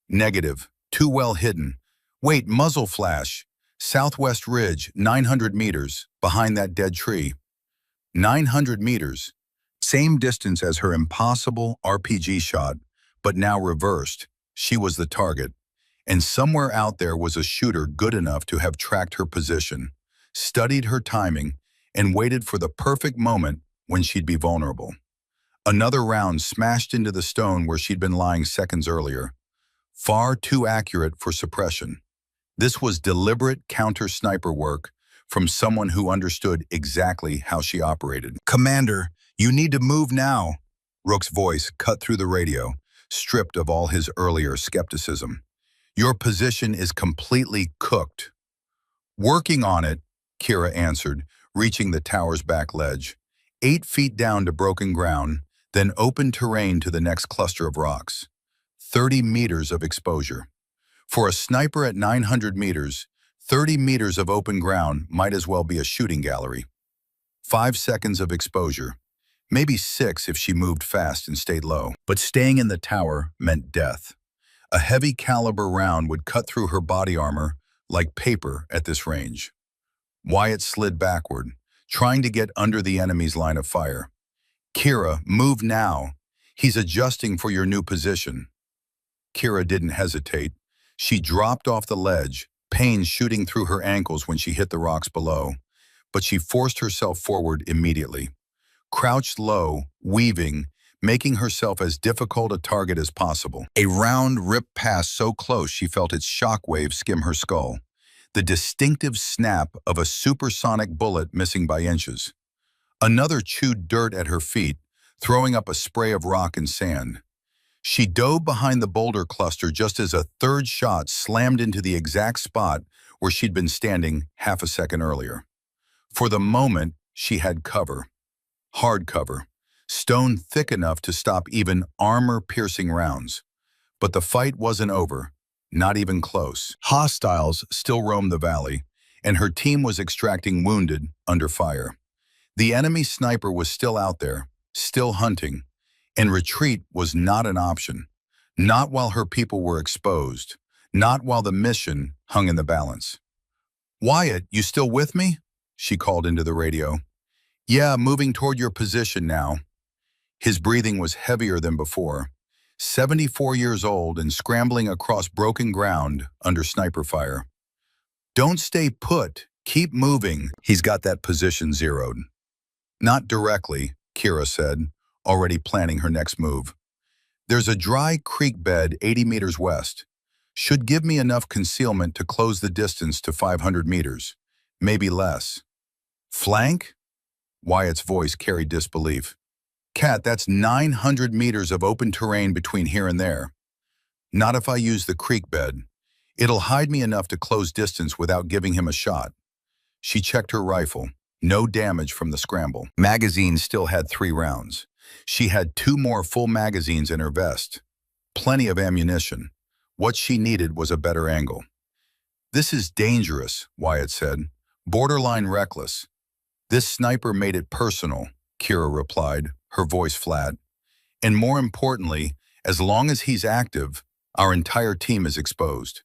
"Negative. Too well hidden. Wait, muzzle flash. Southwest ridge, 900 meters, behind that dead tree." 900 meters. Same distance as her impossible RPG shot, but now reversed. She was the target. And somewhere out there was a shooter good enough to have tracked her position, studied her timing, and waited for the perfect moment when she'd be vulnerable. Another round smashed into the stone where she'd been lying seconds earlier. Far too accurate for suppression. This was deliberate counter-sniper work from someone who understood exactly how she operated. "Commander, you need to move now." Rook's voice cut through the radio, stripped of all his earlier skepticism. "Your position is completely cooked." "Working on it," Kira answered, reaching the tower's back ledge. 8 feet down to broken ground, then open terrain to the next cluster of rocks. 30 meters of exposure. For a sniper at 900 meters, 30 meters of open ground might as well be a shooting gallery. 5 seconds of exposure. Maybe 6 if she moved fast and stayed low. But staying in the tower meant death. A heavy caliber round would cut through her body armor like paper at this range. Wyatt slid backward, trying to get under the enemy's line of fire. "Kira, move now. He's adjusting for your new position." Kira didn't hesitate. She dropped off the ledge, pain shooting through her ankles when she hit the rocks below. But she forced herself forward immediately. Crouched low, weaving, making herself as difficult a target as possible. A round ripped past so close she felt its shockwave skim her skull. The distinctive snap of a supersonic bullet missing by inches. Another chewed dirt at her feet, throwing up a spray of rock and sand. She dove behind the boulder cluster just as a third shot slammed into the exact spot where she'd been standing half a second earlier. For the moment, she had cover. Hard cover. Stone thick enough to stop even armor-piercing rounds. But the fight wasn't over, not even close. Hostiles still roamed the valley, and her team was extracting wounded under fire. The enemy sniper was still out there, still hunting, and retreat was not an option. Not while her people were exposed, not while the mission hung in the balance. "Wyatt, you still with me?" she called into the radio. "Yeah, moving toward your position now." His breathing was heavier than before. 74 years old and scrambling across broken ground under sniper fire. "Don't stay put. Keep moving." He's got that position zeroed. "Not directly," Kira said, already planning her next move. "There's a dry creek bed 80 meters west. Should give me enough concealment to close the distance to 500 meters. Maybe less." "Flank?" Wyatt's voice carried disbelief. "Kat, that's 900 meters of open terrain between here and there." "Not if I use the creek bed. It'll hide me enough to close distance without giving him a shot." She checked her rifle. No damage from the scramble. Magazine still had 3 rounds. She had 2 more full magazines in her vest. Plenty of ammunition. What she needed was a better angle. "This is dangerous," Wyatt said. "Borderline reckless." "This sniper made it personal," Kira replied, her voice flat. "And more importantly, as long as he's active, our entire team is exposed.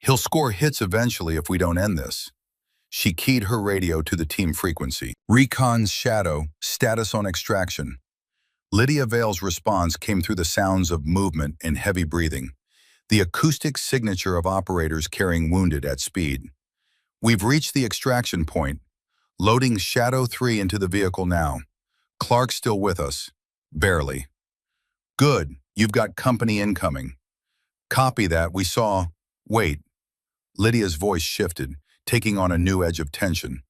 He'll score hits eventually if we don't end this." She keyed her radio to the team frequency. "Recon's Shadow, status on extraction." Lydia Vale's response came through the sounds of movement and heavy breathing, the acoustic signature of operators carrying wounded at speed. "We've reached the extraction point. Loading Shadow 3 into the vehicle now. Clark's still with us. Barely." "Good, you've got company incoming." "Copy that, we saw—" "Wait." Lydia's voice shifted, taking on a new edge of tension.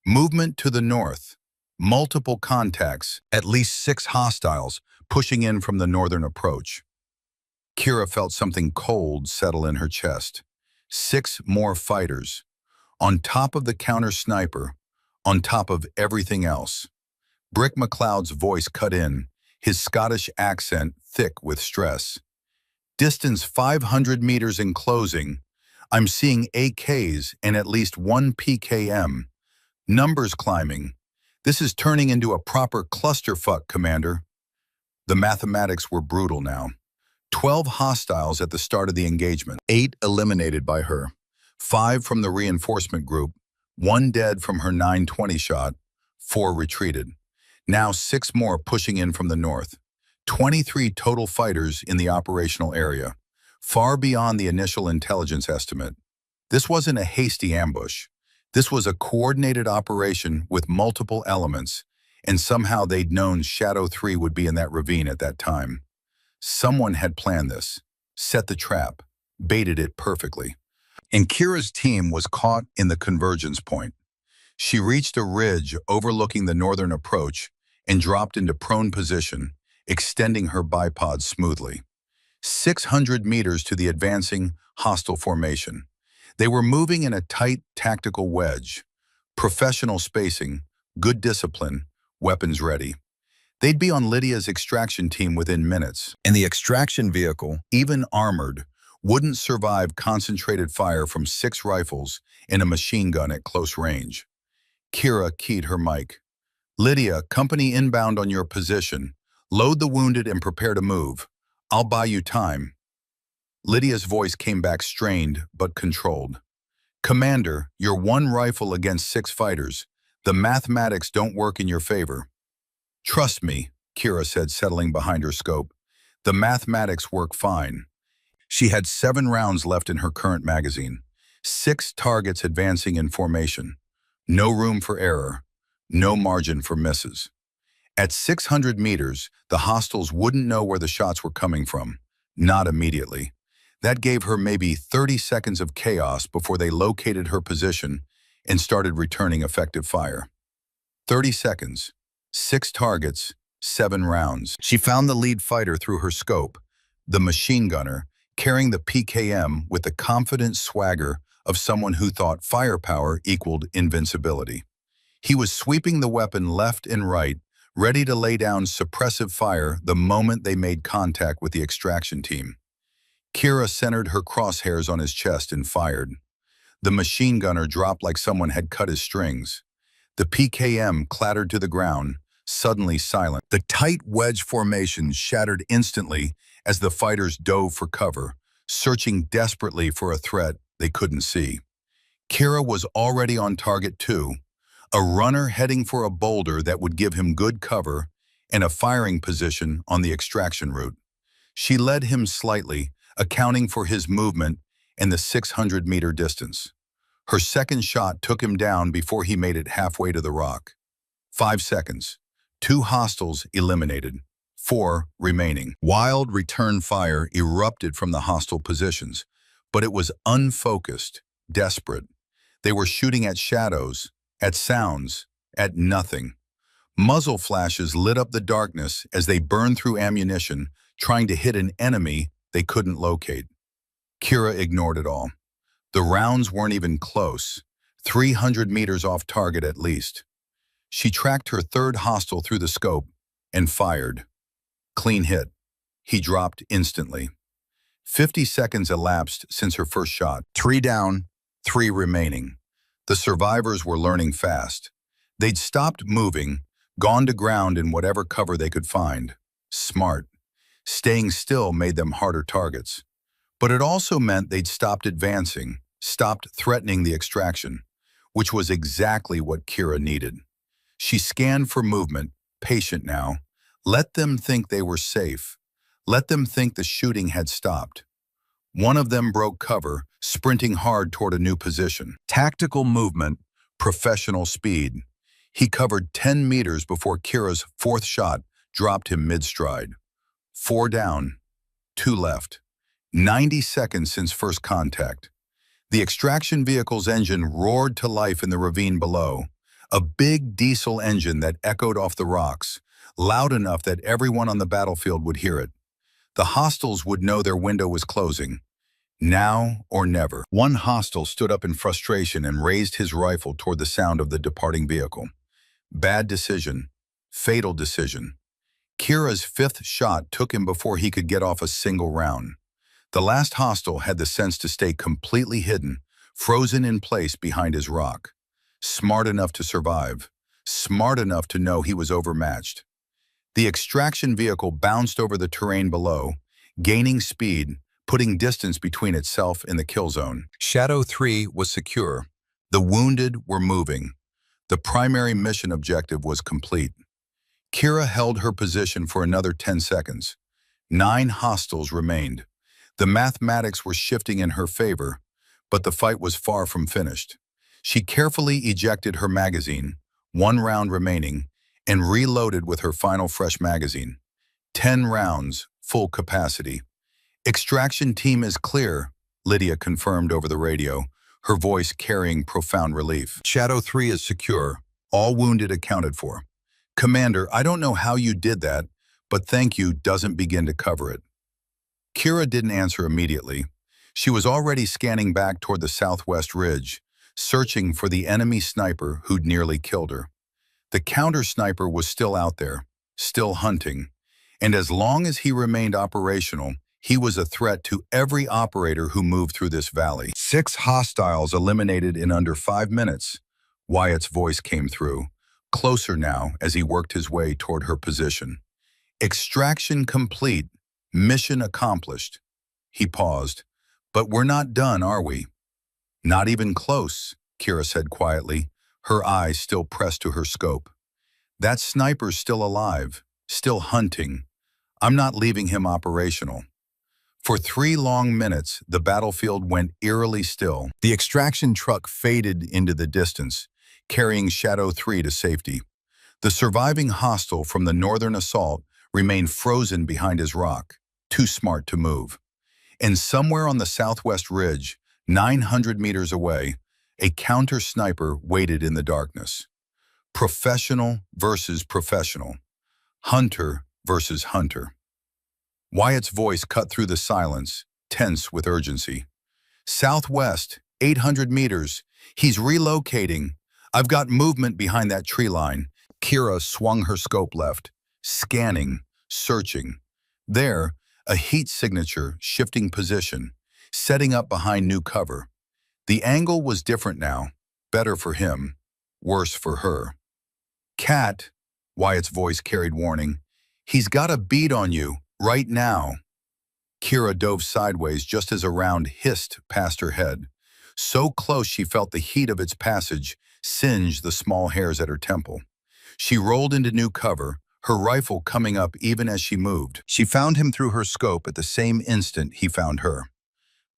"Movement to the north. Multiple contacts, at least 6 hostiles, pushing in from the northern approach." Kira felt something cold settle in her chest. 6 more fighters. On top of the counter-sniper, on top of everything else. Brick McLeod's voice cut in, his Scottish accent thick with stress. Distance 500 meters in closing. I'm seeing AKs and at least one PKM. Numbers climbing. This is turning into a proper clusterfuck, Commander. The mathematics were brutal now. 12 hostiles at the start of the engagement, 8 eliminated by her, 5 from the reinforcement group, 1 dead from her 920 shot, 4 retreated. Now 6 more pushing in from the north. 23 total fighters in the operational area, far beyond the initial intelligence estimate. This wasn't a hasty ambush. This was a coordinated operation with multiple elements, and somehow they'd known Shadow 3 would be in that ravine at that time. Someone had planned this, set the trap, baited it perfectly. And Kira's team was caught in the convergence point. She reached a ridge overlooking the northern approach and dropped into prone position, extending her bipod smoothly. 600 meters to the advancing hostile formation. They were moving in a tight tactical wedge. Professional spacing, good discipline, weapons ready. They'd be on Lydia's extraction team within minutes, and the extraction vehicle, even armored, wouldn't survive concentrated fire from 6 rifles and a machine gun at close range. Kira keyed her mic. "Lydia, company inbound on your position. Load the wounded and prepare to move. I'll buy you time." Lydia's voice came back strained but controlled. "Commander, you're 1 rifle against 6 fighters. The mathematics don't work in your favor." "Trust me," Kira said, settling behind her scope. "The mathematics work fine." She had 7 rounds left in her current magazine. 6 targets advancing in formation. No room for error. No margin for misses. At 600 meters, the hostiles wouldn't know where the shots were coming from. Not immediately. That gave her maybe 30 seconds of chaos before they located her position and started returning effective fire. 30 seconds. 6 targets, 7 rounds. She found the lead fighter through her scope, the machine gunner, carrying the PKM with the confident swagger of someone who thought firepower equaled invincibility. He was sweeping the weapon left and right, ready to lay down suppressive fire the moment they made contact with the extraction team. Kira centered her crosshairs on his chest and fired. The machine gunner dropped like someone had cut his strings. The PKM clattered to the ground, suddenly silent. The tight wedge formation shattered instantly as the fighters dove for cover, searching desperately for a threat they couldn't see. Kira was already on target too, a runner heading for a boulder that would give him good cover and a firing position on the extraction route. She led him slightly, accounting for his movement and the 600-meter distance. Her second shot took him down before he made it halfway to the rock. 5 seconds. 2 hostiles eliminated. 4 remaining. Wild return fire erupted from the hostile positions, but it was unfocused, desperate. They were shooting at shadows, at sounds, at nothing. Muzzle flashes lit up the darkness as they burned through ammunition, trying to hit an enemy they couldn't locate. Kira ignored it all. The rounds weren't even close, 300 meters off target at least. She tracked her third hostile through the scope and fired. Clean hit. He dropped instantly. 50 seconds elapsed since her first shot. 3 down, 3 remaining. The survivors were learning fast. They'd stopped moving, gone to ground in whatever cover they could find. Smart. Staying still made them harder targets. But it also meant they'd stopped advancing, stopped threatening the extraction, which was exactly what Kira needed. She scanned for movement, patient now. Let them think they were safe. Let them think the shooting had stopped. One of them broke cover, sprinting hard toward a new position. Tactical movement, professional speed. He covered 10 meters before Kira's 4th shot dropped him mid-stride. 4 down, 2 left. 90 seconds since first contact. The extraction vehicle's engine roared to life in the ravine below. A big diesel engine that echoed off the rocks, loud enough that everyone on the battlefield would hear it. The hostiles would know their window was closing. Now or never. One hostile stood up in frustration and raised his rifle toward the sound of the departing vehicle. Bad decision. Fatal decision. Kira's 5th shot took him before he could get off a single round. The last hostile had the sense to stay completely hidden, frozen in place behind his rock. Smart enough to survive, smart enough to know he was overmatched. The extraction vehicle bounced over the terrain below, gaining speed, putting distance between itself and the kill zone. Shadow 3 was secure. The wounded were moving. The primary mission objective was complete. Kira held her position for another 10 seconds. 9 hostiles remained. The mathematics were shifting in her favor, but the fight was far from finished. She carefully ejected her magazine, 1 round remaining, and reloaded with her final fresh magazine. 10 rounds, full capacity. Extraction team is clear, Lydia confirmed over the radio, her voice carrying profound relief. Shadow 3 is secure, all wounded accounted for. Commander, I don't know how you did that, but thank you doesn't begin to cover it. Kira didn't answer immediately. She was already scanning back toward the southwest ridge, searching for the enemy sniper who'd nearly killed her. The counter-sniper was still out there, still hunting, and as long as he remained operational, he was a threat to every operator who moved through this valley. 6 hostiles eliminated in under 5 minutes. Wyatt's voice came through, closer now as he worked his way toward her position. Extraction complete, mission accomplished. He paused. But we're not done, are we? Not even close, Kira said quietly, her eyes still pressed to her scope. That sniper's still alive, still hunting. I'm not leaving him operational. For 3 long minutes, the battlefield went eerily still. The extraction truck faded into the distance, carrying Shadow 3 to safety. The surviving hostile from the northern assault remained frozen behind his rock, too smart to move. And somewhere on the southwest ridge, 900 meters away, a counter-sniper waited in the darkness. Professional versus professional. Hunter versus hunter. Wyatt's voice cut through the silence, tense with urgency. Southwest, 800 meters. He's relocating. I've got movement behind that tree line. Kira swung her scope left, scanning, searching. There, a heat signature shifting position, setting up behind new cover. The angle was different now, better for him, worse for her. Cat, Wyatt's voice carried warning, he's got a bead on you, right now. Kira dove sideways just as a round hissed past her head. So close she felt the heat of its passage singe the small hairs at her temple. She rolled into new cover, her rifle coming up even as she moved. She found him through her scope at the same instant he found her.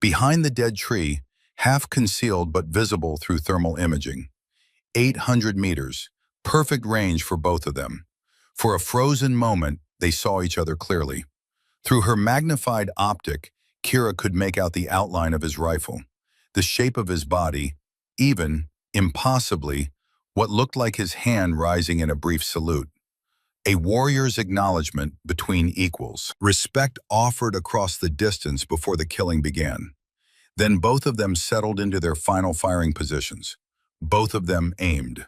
Behind the dead tree, half concealed but visible through thermal imaging. 800 meters, perfect range for both of them. For a frozen moment, they saw each other clearly. Through her magnified optic, Kira could make out the outline of his rifle, the shape of his body, even, impossibly, what looked like his hand rising in a brief salute. A warrior's acknowledgement between equals. Respect offered across the distance before the killing began. Then both of them settled into their final firing positions. Both of them aimed.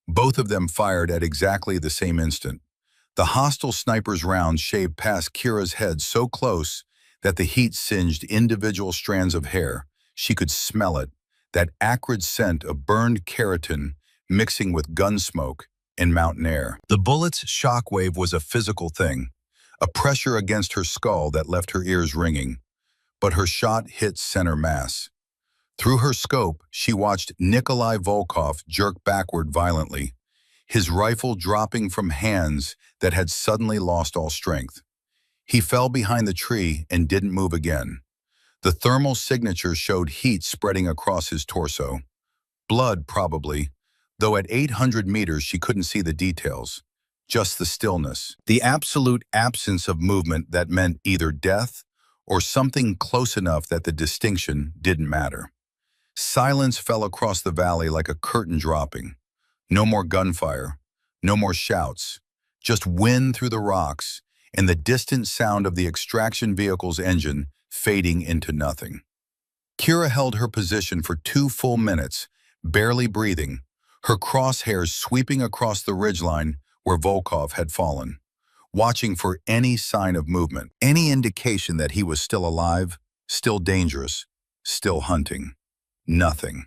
Both of them fired at exactly the same instant. The hostile sniper's round shaved past Kira's head so close that the heat singed individual strands of hair. She could smell it, that acrid scent of burned keratin mixing with gun smoke and mountain air. The bullet's shockwave was a physical thing, a pressure against her skull that left her ears ringing. But her shot hit center mass. Through her scope, she watched Nikolai Volkov jerk backward violently, his rifle dropping from hands that had suddenly lost all strength. He fell behind the tree and didn't move again. The thermal signature showed heat spreading across his torso. Blood, probably, though at 800 meters she couldn't see the details. Just the stillness, the absolute absence of movement that meant either death or something close enough that the distinction didn't matter. Silence fell across the valley like a curtain dropping. No more gunfire, no more shouts, just wind through the rocks and the distant sound of the extraction vehicle's engine fading into nothing. Kira held her position for 2 full minutes, barely breathing, her crosshairs sweeping across the ridgeline where Volkov had fallen, watching for any sign of movement, any indication that he was still alive, Still dangerous. Still hunting. Nothing.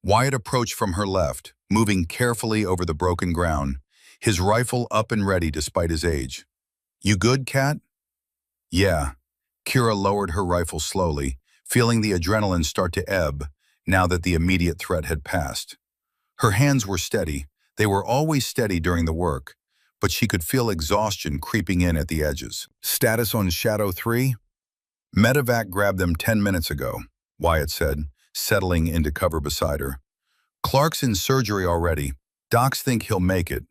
Wyatt approached from her left, moving carefully over the broken ground, his rifle up and ready despite his age. "You good, Kat?" "Yeah." Kira lowered her rifle slowly, feeling the adrenaline start to ebb now that the immediate threat had passed. Her hands were steady. They were always steady during the work, but she could feel exhaustion creeping in at the edges. "Status on Shadow 3? Medevac grabbed them 10 minutes ago," Wyatt said, settling into cover beside her. "Clark's in surgery already. Docs think he'll make it.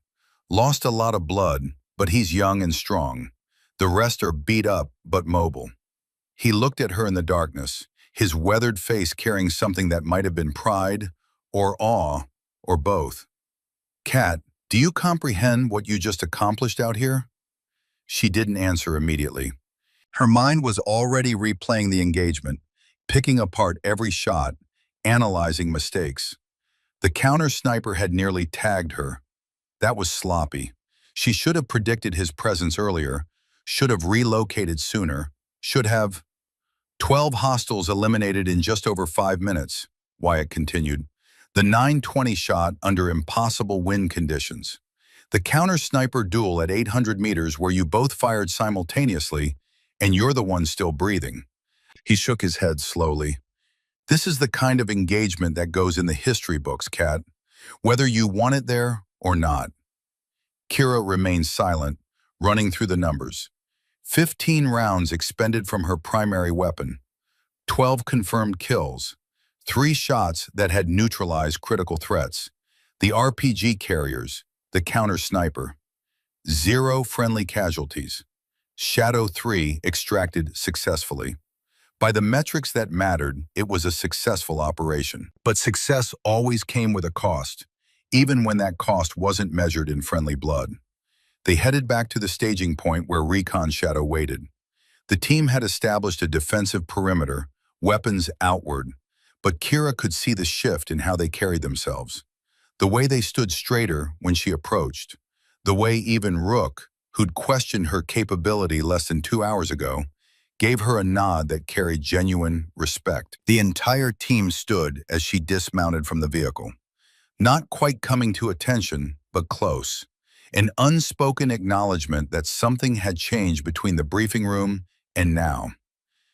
Lost a lot of blood, but he's young and strong. The rest are beat up but mobile." He looked at her in the darkness, his weathered face carrying something that might have been pride or awe or both. "Kat, do you comprehend what you just accomplished out here?" She didn't answer immediately. Her mind was already replaying the engagement, picking apart every shot, analyzing mistakes. The counter-sniper had nearly tagged her. That was sloppy. She should have predicted his presence earlier, should have relocated sooner, should have... 12 hostiles eliminated in just over 5 minutes, Wyatt continued. The 920 shot under impossible wind conditions. The counter-sniper duel at 800 meters where you both fired simultaneously and you're the one still breathing. He shook his head slowly. "This is the kind of engagement that goes in the history books, Kat, whether you want it there or not." Kira remained silent, running through the numbers. 15 rounds expended from her primary weapon. 12 confirmed kills. 3 shots that had neutralized critical threats. The RPG carriers, the counter-sniper. 0 friendly casualties. Shadow 3 extracted successfully. By the metrics that mattered, it was a successful operation. But success always came with a cost, even when that cost wasn't measured in friendly blood. They headed back to the staging point where Recon Shadow waited. The team had established a defensive perimeter, weapons outward, but Kira could see the shift in how they carried themselves. The way they stood straighter when she approached. The way even Rook, who'd questioned her capability less than 2 hours ago, gave her a nod that carried genuine respect. The entire team stood as she dismounted from the vehicle. Not quite coming to attention, but close. An unspoken acknowledgement that something had changed between the briefing room and now.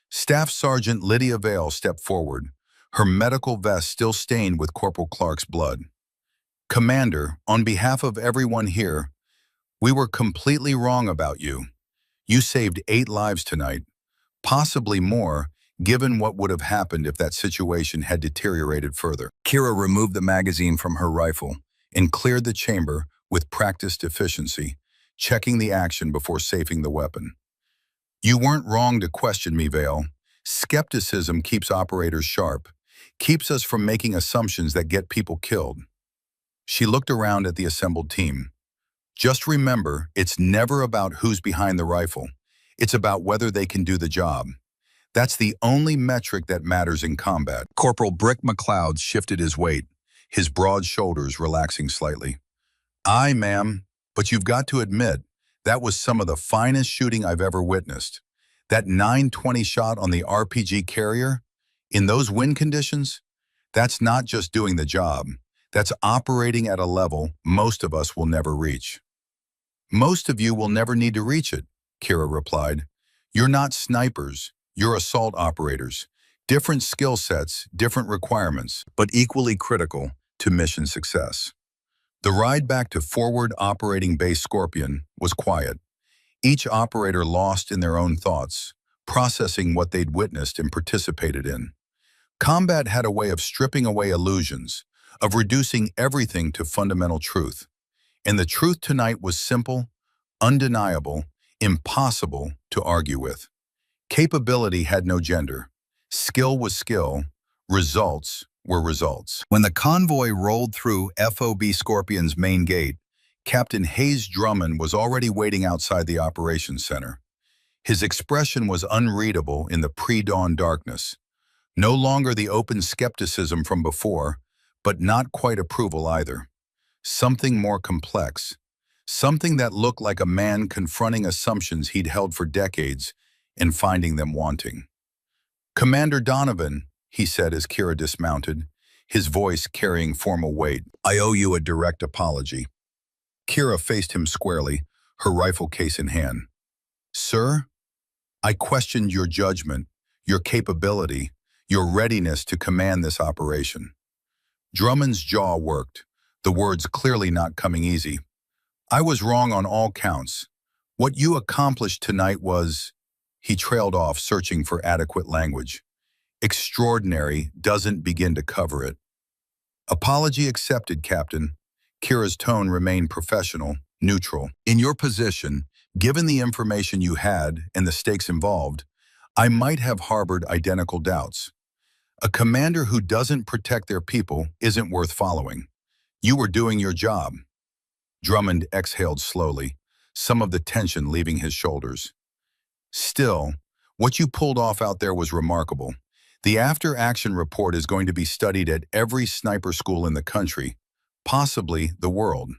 Staff Sergeant Lydia Vale stepped forward, her medical vest still stained with Corporal Clark's blood. "Commander, on behalf of everyone here, we were completely wrong about you. You saved 8 lives tonight, possibly more, given what would have happened if that situation had deteriorated further." Kira removed the magazine from her rifle and cleared the chamber with practiced efficiency, checking the action before safing the weapon. "You weren't wrong to question me, Vale. Skepticism keeps operators sharp, keeps us from making assumptions that get people killed." She looked around at the assembled team. "Just remember, it's never about who's behind the rifle. It's about whether they can do the job. That's the only metric that matters in combat." Corporal Brick McLeod shifted his weight, his broad shoulders relaxing slightly. "Aye, ma'am, but you've got to admit, that was some of the finest shooting I've ever witnessed. That 920 shot on the RPG carrier, in those wind conditions, that's not just doing the job. That's operating at a level most of us will never reach." "Most of you will never need to reach it," Kira replied. "You're not snipers, you're assault operators. Different skill sets, different requirements, but equally critical to mission success." The ride back to Forward Operating Base Scorpion was quiet. Each operator lost in their own thoughts, processing what they'd witnessed and participated in. Combat had a way of stripping away illusions, of reducing everything to fundamental truth. And the truth tonight was simple, undeniable, impossible to argue with. Capability had no gender. Skill was skill. Results were results. When the convoy rolled through FOB Scorpion's main gate, Captain Hayes Drummond was already waiting outside the operations center. His expression was unreadable in the pre-dawn darkness. No longer the open skepticism from before, but not quite approval either. Something more complex. Something that looked like a man confronting assumptions he'd held for decades and finding them wanting. "Commander Donovan," he said as Kira dismounted, his voice carrying formal weight, "I owe you a direct apology." Kira faced him squarely, her rifle case in hand. "Sir, I questioned your judgment, your capability, your readiness to command this operation." Drummond's jaw worked, the words clearly not coming easy. "I was wrong on all counts. What you accomplished tonight was—" He trailed off, searching for adequate language. "Extraordinary doesn't begin to cover it." "Apology accepted, Captain." Kira's tone remained professional, neutral. "In your position, given the information you had and the stakes involved, I might have harbored identical doubts. A commander who doesn't protect their people isn't worth following. You were doing your job." Drummond exhaled slowly, some of the tension leaving his shoulders. "Still, what you pulled off out there was remarkable. The after-action report is going to be studied at every sniper school in the country, possibly the world."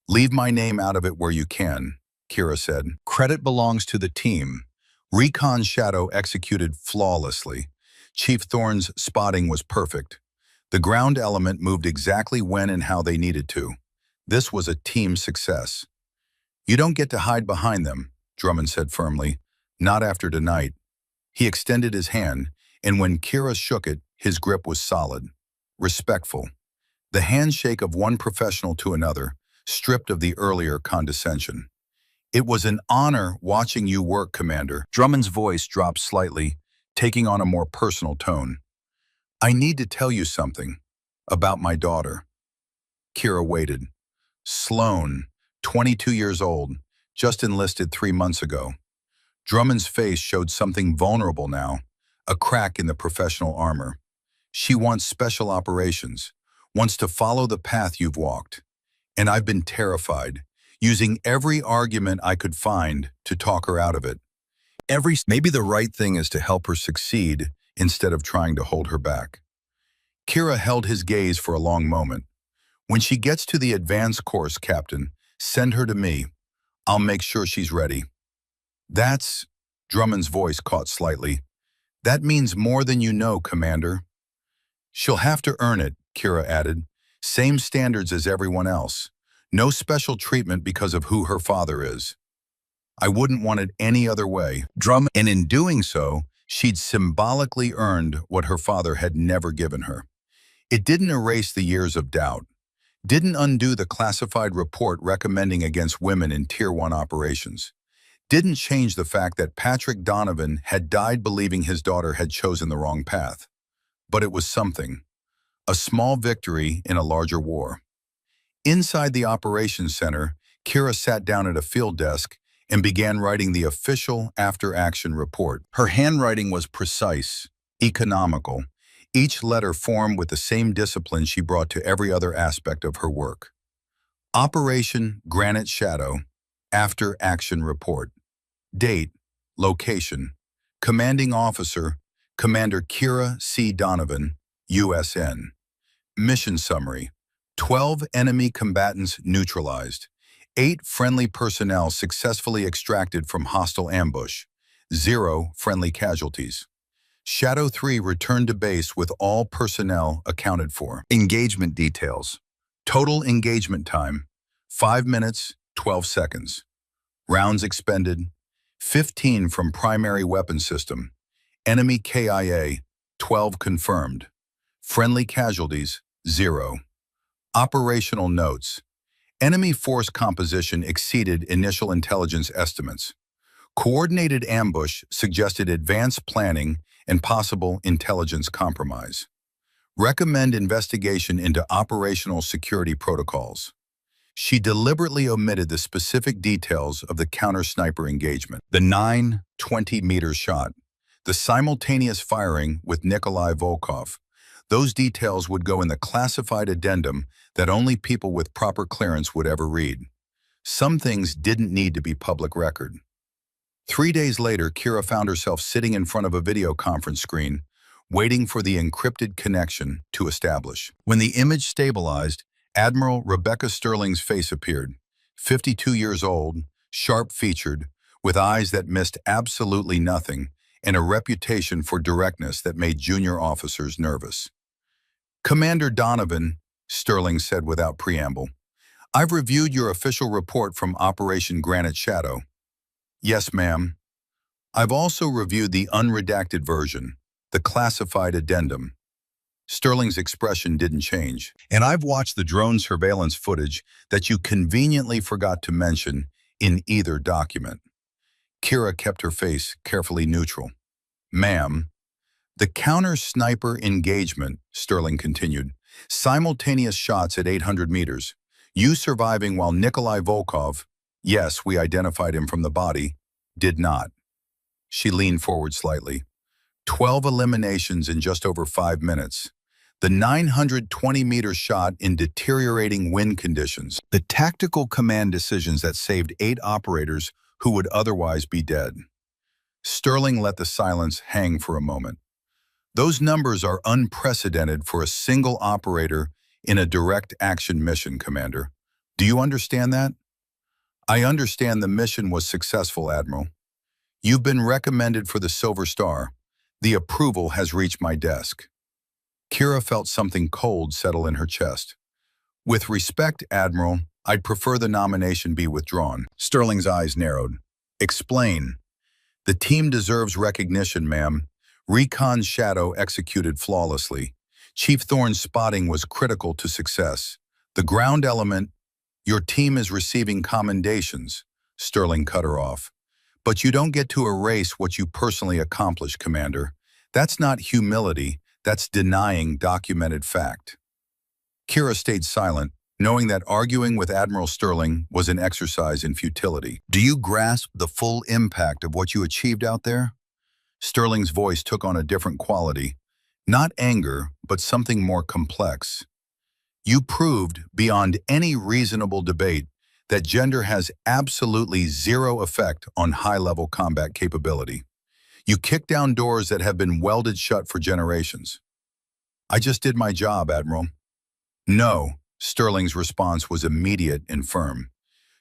"Leave my name out of it where you can," Kira said. "Credit belongs to the team. Recon Shadow executed flawlessly. Chief Thorne's spotting was perfect. The ground element moved exactly when and how they needed to. This was a team success." "You don't get to hide behind them," Drummond said firmly. "Not after tonight." He extended his hand, and when Kira shook it, his grip was solid, respectful. The handshake of one professional to another, stripped of the earlier condescension. "It was an honor watching you work, Commander." Drummond's voice dropped slightly, taking on a more personal tone. "I need to tell you something about my daughter." Kira waited. "Sloane, 22 years old, just enlisted 3 months ago." Drummond's face showed something vulnerable now, a crack in the professional armor. "She wants special operations, wants to follow the path you've walked. And I've been terrified, using every argument I could find to talk her out of it. Maybe the right thing is to help her succeed instead of trying to hold her back." Kira held his gaze for a long moment. "When she gets to the advanced course, Captain, send her to me. I'll make sure she's ready." "That's—" Drummond's voice caught slightly. "That means more than you know, Commander." "She'll have to earn it," Kira added. "Same standards as everyone else. No special treatment because of who her father is. I wouldn't want it any other way." And in doing so, she'd symbolically earned what her father had never given her. It didn't erase the years of doubt, didn't undo the classified report recommending against women in Tier 1 operations, didn't change the fact that Patrick Donovan had died believing his daughter had chosen the wrong path. But it was something, a small victory in a larger war. Inside the operations center, Kira sat down at a field desk and began writing the official after-action report. Her handwriting was precise, economical, each letter formed with the same discipline she brought to every other aspect of her work. Operation Granite Shadow, after-action report. Date, location, commanding officer, Commander Kira C. Donovan, USN. Mission summary: 12 enemy combatants neutralized. 8 friendly personnel successfully extracted from hostile ambush. 0 friendly casualties. Shadow 3 returned to base with all personnel accounted for. Engagement details. Total engagement time, 5 minutes, 12 seconds. Rounds expended, 15 from primary weapon system. Enemy KIA, 12 confirmed. Friendly casualties, 0. Operational notes. Enemy force composition exceeded initial intelligence estimates. Coordinated ambush suggested advanced planning and possible intelligence compromise. Recommend investigation into operational security protocols. She deliberately omitted the specific details of the counter-sniper engagement. The 9-20-meter shot. The simultaneous firing with Nikolai Volkov. Those details would go in the classified addendum that only people with proper clearance would ever read. Some things didn't need to be public record. 3 days later, Kira found herself sitting in front of a video conference screen, waiting for the encrypted connection to establish. When the image stabilized, Admiral Rebecca Sterling's face appeared, 52 years old, sharp-featured, with eyes that missed absolutely nothing, and a reputation for directness that made junior officers nervous. "Commander Donovan," Sterling said without preamble, "I've reviewed your official report from Operation Granite Shadow." "Yes, ma'am." "I've also reviewed the unredacted version, the classified addendum." Sterling's expression didn't change. "And I've watched the drone surveillance footage that you conveniently forgot to mention in either document." Kira kept her face carefully neutral. "Ma'am." "The counter-sniper engagement," Sterling continued, "simultaneous shots at 800 meters. You surviving while Nikolai Volkov, yes, we identified him from the body, did not." She leaned forward slightly. 12 eliminations in just over 5 minutes. The 920-meter shot in deteriorating wind conditions. The tactical command decisions that saved 8 operators who would otherwise be dead. Sterling let the silence hang for a moment. "Those numbers are unprecedented for a single operator in a direct action mission, Commander. Do you understand that?" "I understand the mission was successful, Admiral. You've been recommended for the Silver Star. The approval has reached my desk." Kira felt something cold settle in her chest. "With respect, Admiral, I'd prefer the nomination be withdrawn." Sterling's eyes narrowed. "Explain." "The team deserves recognition, ma'am. Recon Shadow executed flawlessly. Chief Thorne's spotting was critical to success. The ground element—" "Your team is receiving commendations," Sterling cut her off. "But you don't get to erase what you personally accomplished, Commander. That's not humility, that's denying documented fact." Kira stayed silent, knowing that arguing with Admiral Sterling was an exercise in futility. "Do you grasp the full impact of what you achieved out there?" Sterling's voice took on a different quality. Not anger, but something more complex. "You proved, beyond any reasonable debate, that gender has absolutely zero effect on high-level combat capability. You kicked down doors that have been welded shut for generations." "I just did my job, Admiral." "No," Sterling's response was immediate and firm.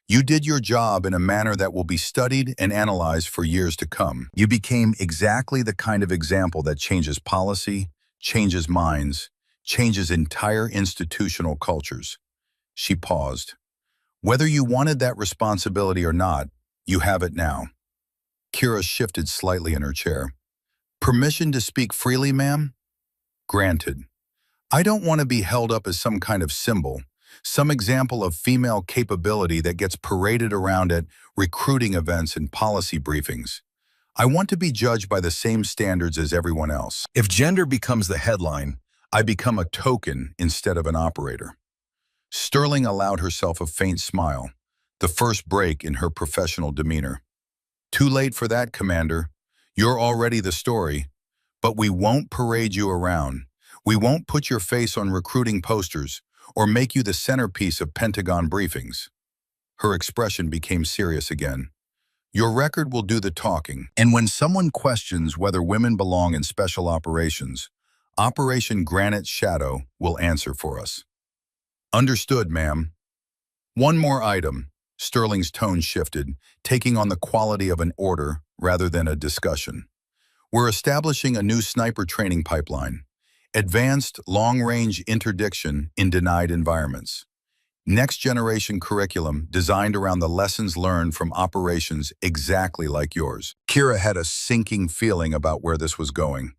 "You did your job in a manner that will be studied and analyzed for years to come. You became exactly the kind of example that changes policy, changes minds, changes entire institutional cultures." She paused. "Whether you wanted that responsibility or not, you have it now." Kira shifted slightly in her chair. "Permission to speak freely, ma'am?" "Granted. I don't want to be held up as some kind of symbol, some example of female capability that gets paraded around at recruiting events and policy briefings. I want to be judged by the same standards as everyone else. If gender becomes the headline, I become a token instead of an operator." Sterling allowed herself a faint smile, the first break in her professional demeanor. "Too late for that, Commander. You're already the story. But we won't parade you around. We won't put your face on recruiting posters or make you the centerpiece of Pentagon briefings." Her expression became serious again. "Your record will do the talking. And when someone questions whether women belong in special operations, Operation Granite Shadow will answer for us." "Understood, ma'am." "One more item." Sterling's tone shifted, taking on the quality of an order rather than a discussion. "We're establishing a new sniper training pipeline. Advanced long-range interdiction in denied environments. Next-generation curriculum designed around the lessons learned from operations exactly like yours." Kira had a sinking feeling about where this was going.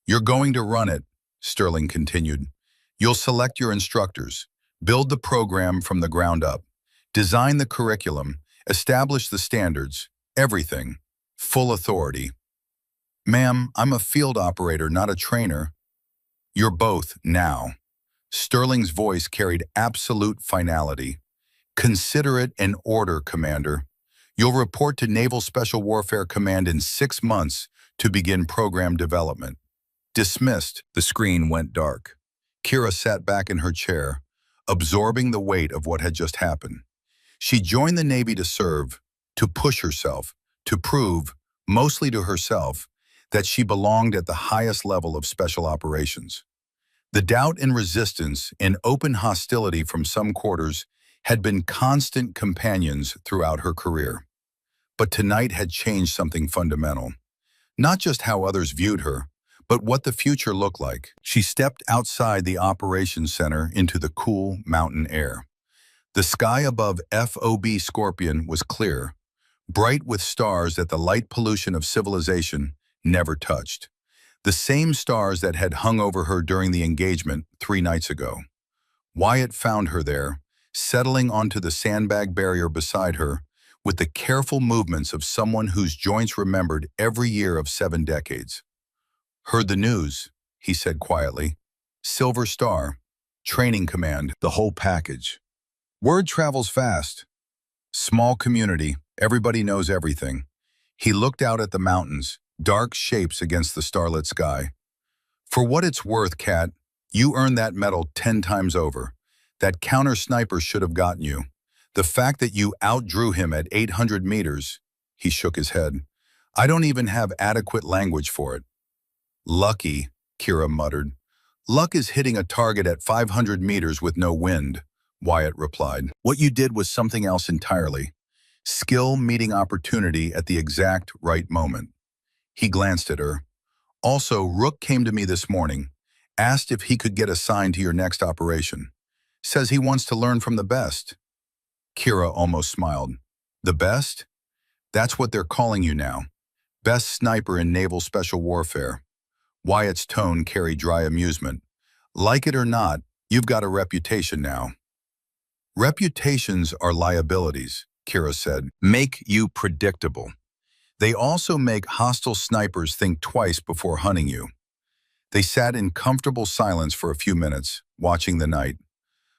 "You're going to run it," Sterling continued. "You'll select your instructors, build the program from the ground up, design the curriculum, establish the standards, everything. Full authority." "Ma'am, I'm a field operator, not a trainer." "You're both now." Sterling's voice carried absolute finality. "Consider it an order, Commander. You'll report to Naval Special Warfare Command in 6 months to begin program development." Dismissed. The screen went dark. Kira sat back in her chair, absorbing the weight of what had just happened. She joined the Navy to serve, to push herself, to prove, mostly to herself, that she belonged at the highest level of special operations. The doubt and resistance and open hostility from some quarters had been constant companions throughout her career. But tonight had changed something fundamental. Not just how others viewed her, but what the future looked like. She stepped outside the operations center into the cool mountain air. The sky above FOB Scorpion was clear, bright with stars that the light pollution of civilization never touched. The same stars that had hung over her during the engagement 3 nights ago. Wyatt found her there, settling onto the sandbag barrier beside her, with the careful movements of someone whose joints remembered every year of 7 decades. "Heard the news," he said quietly. "Silver Star, training command, the whole package. Word travels fast. Small community, everybody knows everything." He looked out at the mountains, dark shapes against the starlit sky. "For what it's worth, Kat, you earned that medal 10 times over. That counter sniper should have gotten you. The fact that you outdrew him at 800 meters, he shook his head. I don't even have adequate language for it. Lucky, Kira muttered. Luck is hitting a target at 500 meters with no wind, Wyatt replied. What you did was something else entirely. Skill meeting opportunity at the exact right moment. He glanced at her. Also, Rook came to me this morning, asked if he could get assigned to your next operation. Says he wants to learn from the best. Kira almost smiled. The best? That's what they're calling you now. Best sniper in naval special warfare. Wyatt's tone carried dry amusement. Like it or not, you've got a reputation now. Reputations are liabilities, Kira said. Make you predictable. They also make hostile snipers think twice before hunting you. They sat in comfortable silence for a few minutes, watching the night.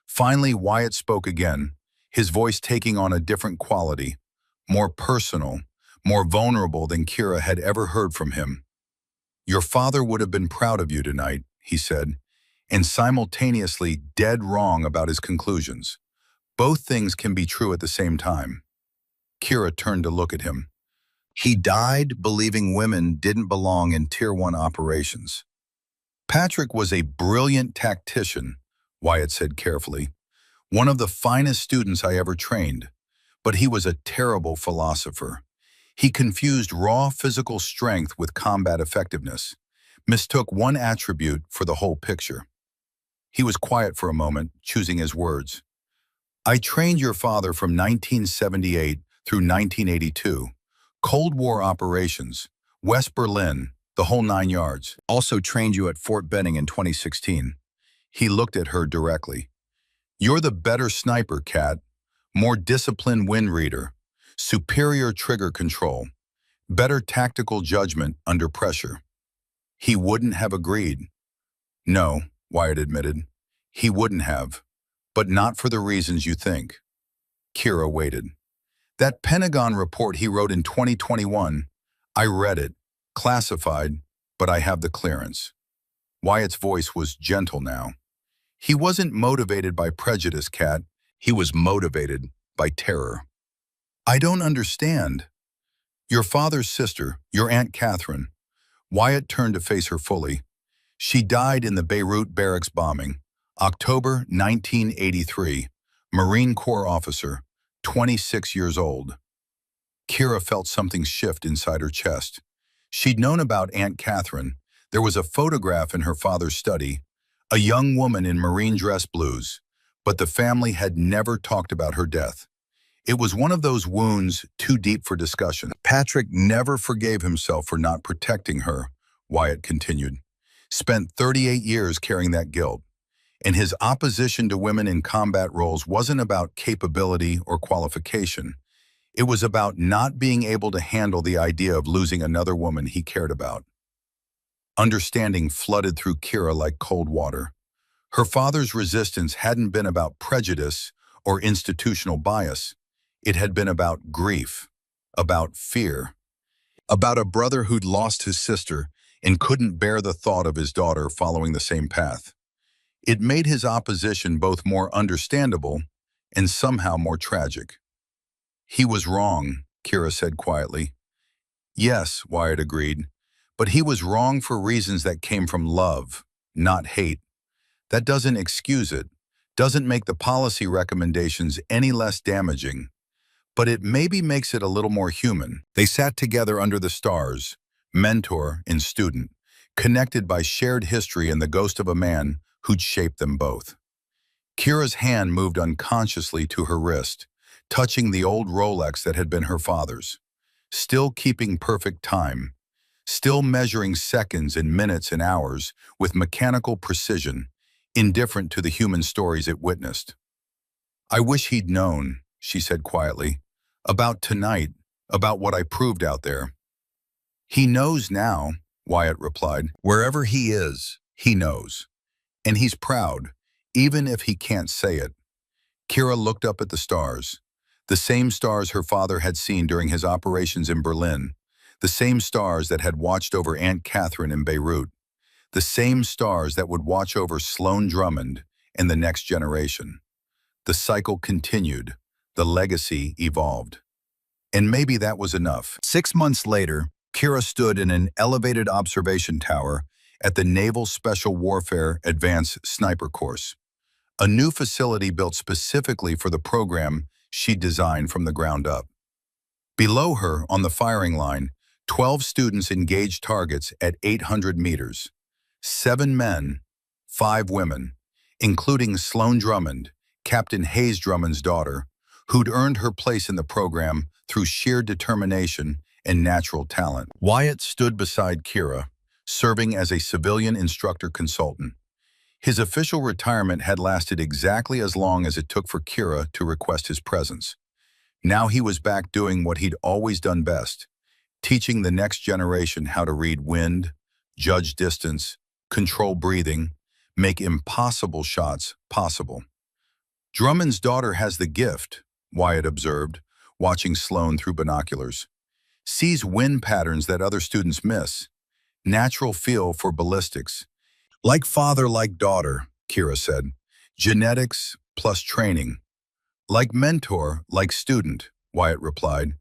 Finally, Wyatt spoke again, his voice taking on a different quality, more personal, more vulnerable than Kira had ever heard from him. Your father would have been proud of you tonight, he said, and simultaneously dead wrong about his conclusions. Both things can be true at the same time. Kira turned to look at him. He died believing women didn't belong in Tier 1 operations. Patrick was a brilliant tactician, Wyatt said carefully. One of the finest students I ever trained, but he was a terrible philosopher. He confused raw physical strength with combat effectiveness, mistook one attribute for the whole picture. He was quiet for a moment, choosing his words. I trained your father from 1978 through 1982. Cold War operations, West Berlin, the whole 9 yards. Also trained you at Fort Benning in 2016. He looked at her directly. You're the better sniper, Kat. More disciplined wind reader. Superior trigger control. Better tactical judgment under pressure. He wouldn't have agreed. No, Wyatt admitted. He wouldn't have. But not for the reasons you think. Kira waited. That Pentagon report he wrote in 2021, I read it, classified, but I have the clearance. Wyatt's voice was gentle now. He wasn't motivated by prejudice, Kat. He was motivated by terror. I don't understand. Your father's sister, your Aunt Catherine. Wyatt turned to face her fully. She died in the Beirut barracks bombing, October 1983, Marine Corps officer, 26 years old. Kira felt something shift inside her chest. She'd known about Aunt Catherine. There was a photograph in her father's study, a young woman in marine dress blues, but the family had never talked about her death. It was one of those wounds too deep for discussion. Patrick never forgave himself for not protecting her, Wyatt continued. Spent 38 years carrying that guilt. And his opposition to women in combat roles wasn't about capability or qualification. It was about not being able to handle the idea of losing another woman he cared about. Understanding flooded through Kira like cold water. Her father's resistance hadn't been about prejudice or institutional bias. It had been about grief, about fear, about a brother who'd lost his sister and couldn't bear the thought of his daughter following the same path. It made his opposition both more understandable and somehow more tragic. He was wrong, Kira said quietly. Yes, Wyatt agreed, but he was wrong for reasons that came from love, not hate. That doesn't excuse it, doesn't make the policy recommendations any less damaging, but it maybe makes it a little more human. They sat together under the stars, mentor and student, connected by shared history and the ghost of a man who'd shaped them both. Kira's hand moved unconsciously to her wrist, touching the old Rolex that had been her father's. Still keeping perfect time, still measuring seconds and minutes and hours with mechanical precision, indifferent to the human stories it witnessed. "I wish he'd known," she said quietly, "about tonight, about what I proved out there." "He knows now," Wyatt replied. "Wherever he is, he knows. And he's proud, even if he can't say it." Kira looked up at the stars, the same stars her father had seen during his operations in Berlin, the same stars that had watched over Aunt Catherine in Beirut, the same stars that would watch over Sloan Drummond and the next generation. The cycle continued, the legacy evolved. And maybe that was enough. 6 months later, Kira stood in an elevated observation tower at the Naval Special Warfare Advanced Sniper Course, a new facility built specifically for the program she designed from the ground up. Below her, on the firing line, 12 students engaged targets at 800 meters. 7 men, 5 women, including Sloan Drummond, Captain Hayes Drummond's daughter, who'd earned her place in the program through sheer determination and natural talent. Wyatt stood beside Kira, serving as a civilian instructor consultant. His official retirement had lasted exactly as long as it took for Kira to request his presence. Now he was back doing what he'd always done best, teaching the next generation how to read wind, judge distance, control breathing, make impossible shots possible. "Drummond's daughter has the gift," Wyatt observed, watching Sloan through binoculars. "Sees wind patterns that other students miss. Natural feel for ballistics. Like father, like daughter," Kira said. "Genetics plus training." "Like mentor, like student," Wyatt replied.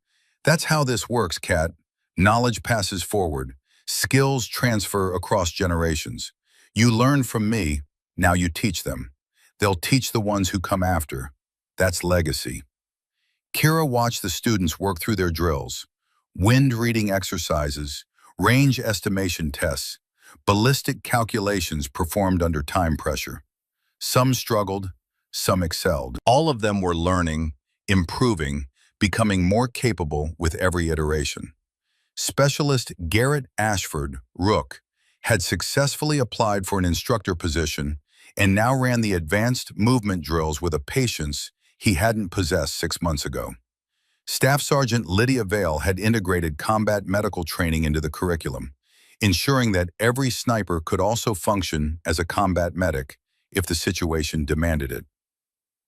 "That's how this works, Kat. Knowledge passes forward. Skills transfer across generations. You learn from me, now you teach them. They'll teach the ones who come after. That's legacy." Kira watched the students work through their drills, wind reading exercises, range estimation tests, ballistic calculations performed under time pressure. Some struggled, some excelled. All of them were learning, improving, becoming more capable with every iteration. Specialist Garrett Ashford, Rook, had successfully applied for an instructor position and now ran the advanced movement drills with a patience he hadn't possessed 6 months ago. Staff Sergeant Lydia Vale had integrated combat medical training into the curriculum, ensuring that every sniper could also function as a combat medic if the situation demanded it.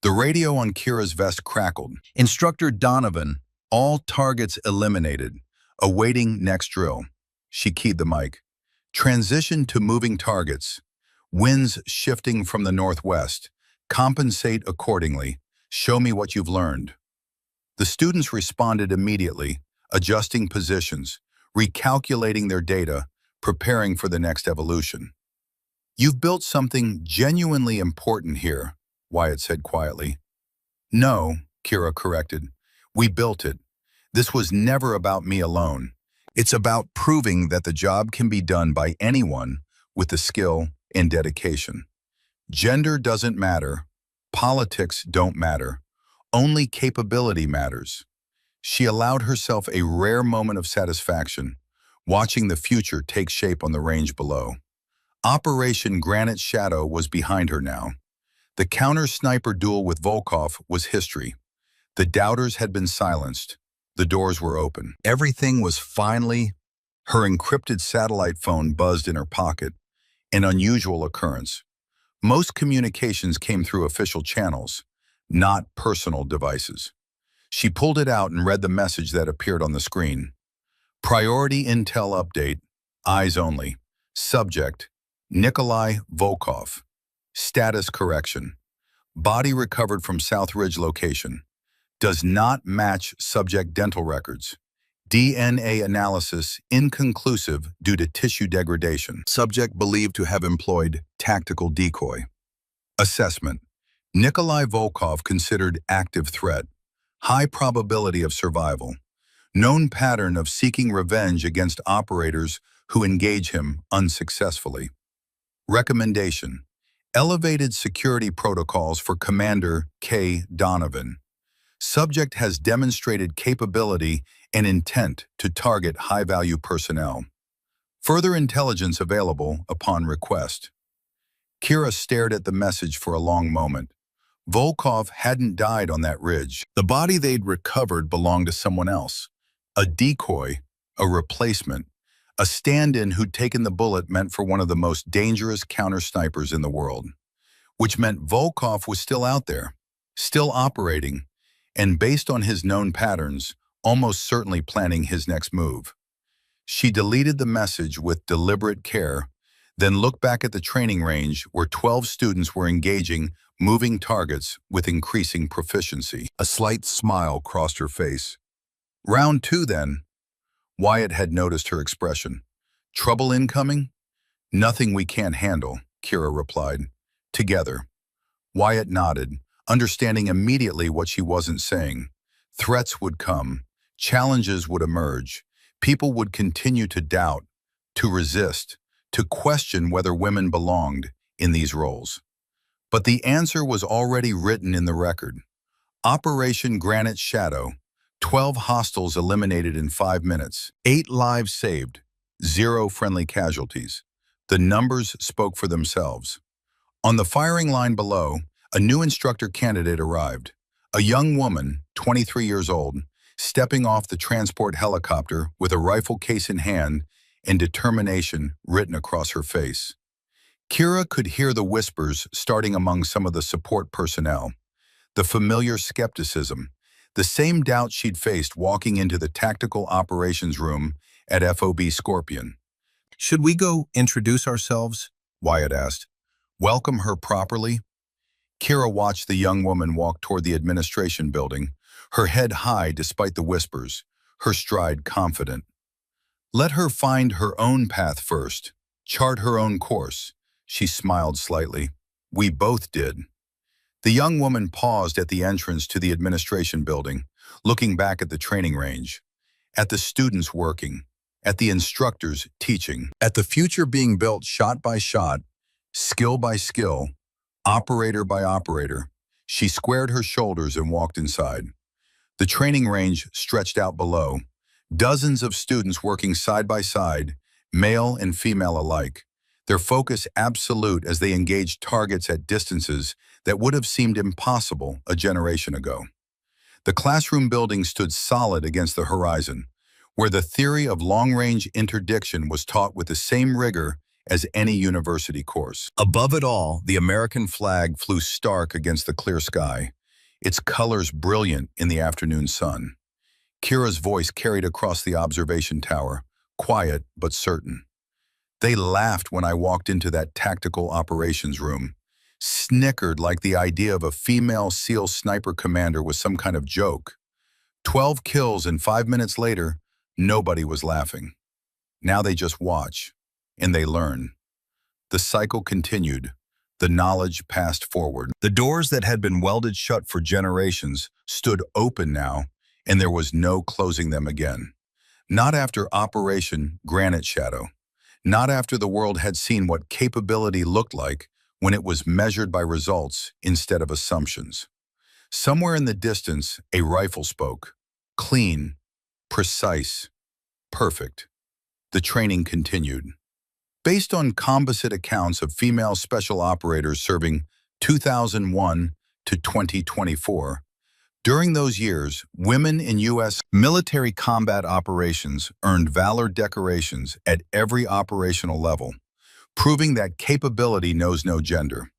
The radio on Kira's vest crackled. "Instructor Donovan, all targets eliminated. Awaiting next drill." She keyed the mic. "Transition to moving targets. Winds shifting from the northwest. Compensate accordingly. Show me what you've learned." The students responded immediately, adjusting positions, recalculating their data, preparing for the next evolution. "You've built something genuinely important here," Wyatt said quietly. "No," Kira corrected. "We built it. This was never about me alone. It's about proving that the job can be done by anyone with the skill and dedication. Gender doesn't matter. Politics don't matter. Only capability matters." She allowed herself a rare moment of satisfaction, watching the future take shape on the range below. Operation Granite Shadow was behind her now. The counter-sniper duel with Volkov was history. The doubters had been silenced. The doors were open. Everything was finally... Her encrypted satellite phone buzzed in her pocket, an unusual occurrence. Most communications came through official channels, not personal devices. She pulled it out and read the message that appeared on the screen. "Priority intel update, eyes only. Subject, Nikolai Volkov. Status correction. Body recovered from South Ridge location. Does not match subject dental records. DNA analysis inconclusive due to tissue degradation. Subject believed to have employed tactical decoy. Assessment. Nikolai Volkov considered active threat. High probability of survival. Known pattern of seeking revenge against operators who engage him unsuccessfully. Recommendation: elevated security protocols for Commander K. Donovan. Subject has demonstrated capability and intent to target high-value personnel. Further intelligence available upon request. Kira stared at the message for a long moment. Volkov hadn't died on that ridge. The body they'd recovered belonged to someone else. A decoy, a replacement, a stand-in who'd taken the bullet meant for one of the most dangerous counter-snipers in the world. Which meant Volkov was still out there, still operating, and based on his known patterns, almost certainly planning his next move. She deleted the message with deliberate care, then looked back at the training range where 12 students were engaging moving targets with increasing proficiency. A slight smile crossed her face. Round 2 then. Wyatt had noticed her expression. Trouble incoming? Nothing we can't handle, Kira replied. Together. Wyatt nodded, understanding immediately what she wasn't saying. Threats would come. Challenges would emerge. People would continue to doubt, to resist, to question whether women belonged in these roles. But the answer was already written in the record. Operation Granite Shadow, 12 hostiles eliminated in 5 minutes, 8 lives saved, 0 friendly casualties. The numbers spoke for themselves. On the firing line below, a new instructor candidate arrived. A young woman, 23 years old, stepping off the transport helicopter with a rifle case in hand and determination written across her face. Kira could hear the whispers starting among some of the support personnel, the familiar skepticism, the same doubt she'd faced walking into the tactical operations room at FOB Scorpion. Should we go introduce ourselves? Wyatt asked. Welcome her properly? Kira watched the young woman walk toward the administration building, her head high despite the whispers, her stride confident. Let her find her own path first, chart her own course. She smiled slightly. We both did. The young woman paused at the entrance to the administration building, looking back at the training range, at the students working, at the instructors teaching, at the future being built shot by shot, skill by skill, operator by operator. She squared her shoulders and walked inside. The training range stretched out below, dozens of students working side by side, male and female alike, their focus absolute as they engaged targets at distances that would have seemed impossible a generation ago. The classroom building stood solid against the horizon, where the theory of long-range interdiction was taught with the same rigor as any university course. Above it all, the American flag flew stark against the clear sky, its colors brilliant in the afternoon sun. Kira's voice carried across the observation tower, quiet but certain. They laughed when I walked into that tactical operations room, snickered like the idea of a female SEAL sniper commander was some kind of joke. 12 kills and 5 minutes later, nobody was laughing. Now they just watch, and they learn. The cycle continued. The knowledge passed forward. The doors that had been welded shut for generations stood open now, and there was no closing them again. Not after Operation Granite Shadow. Not after the world had seen what capability looked like when it was measured by results instead of assumptions. Somewhere in the distance, a rifle spoke. Clean, precise, perfect. The training continued. Based on composite accounts of female special operators serving 2001 to 2024, during those years, women in U.S. military combat operations earned valor decorations at every operational level, proving that capability knows no gender.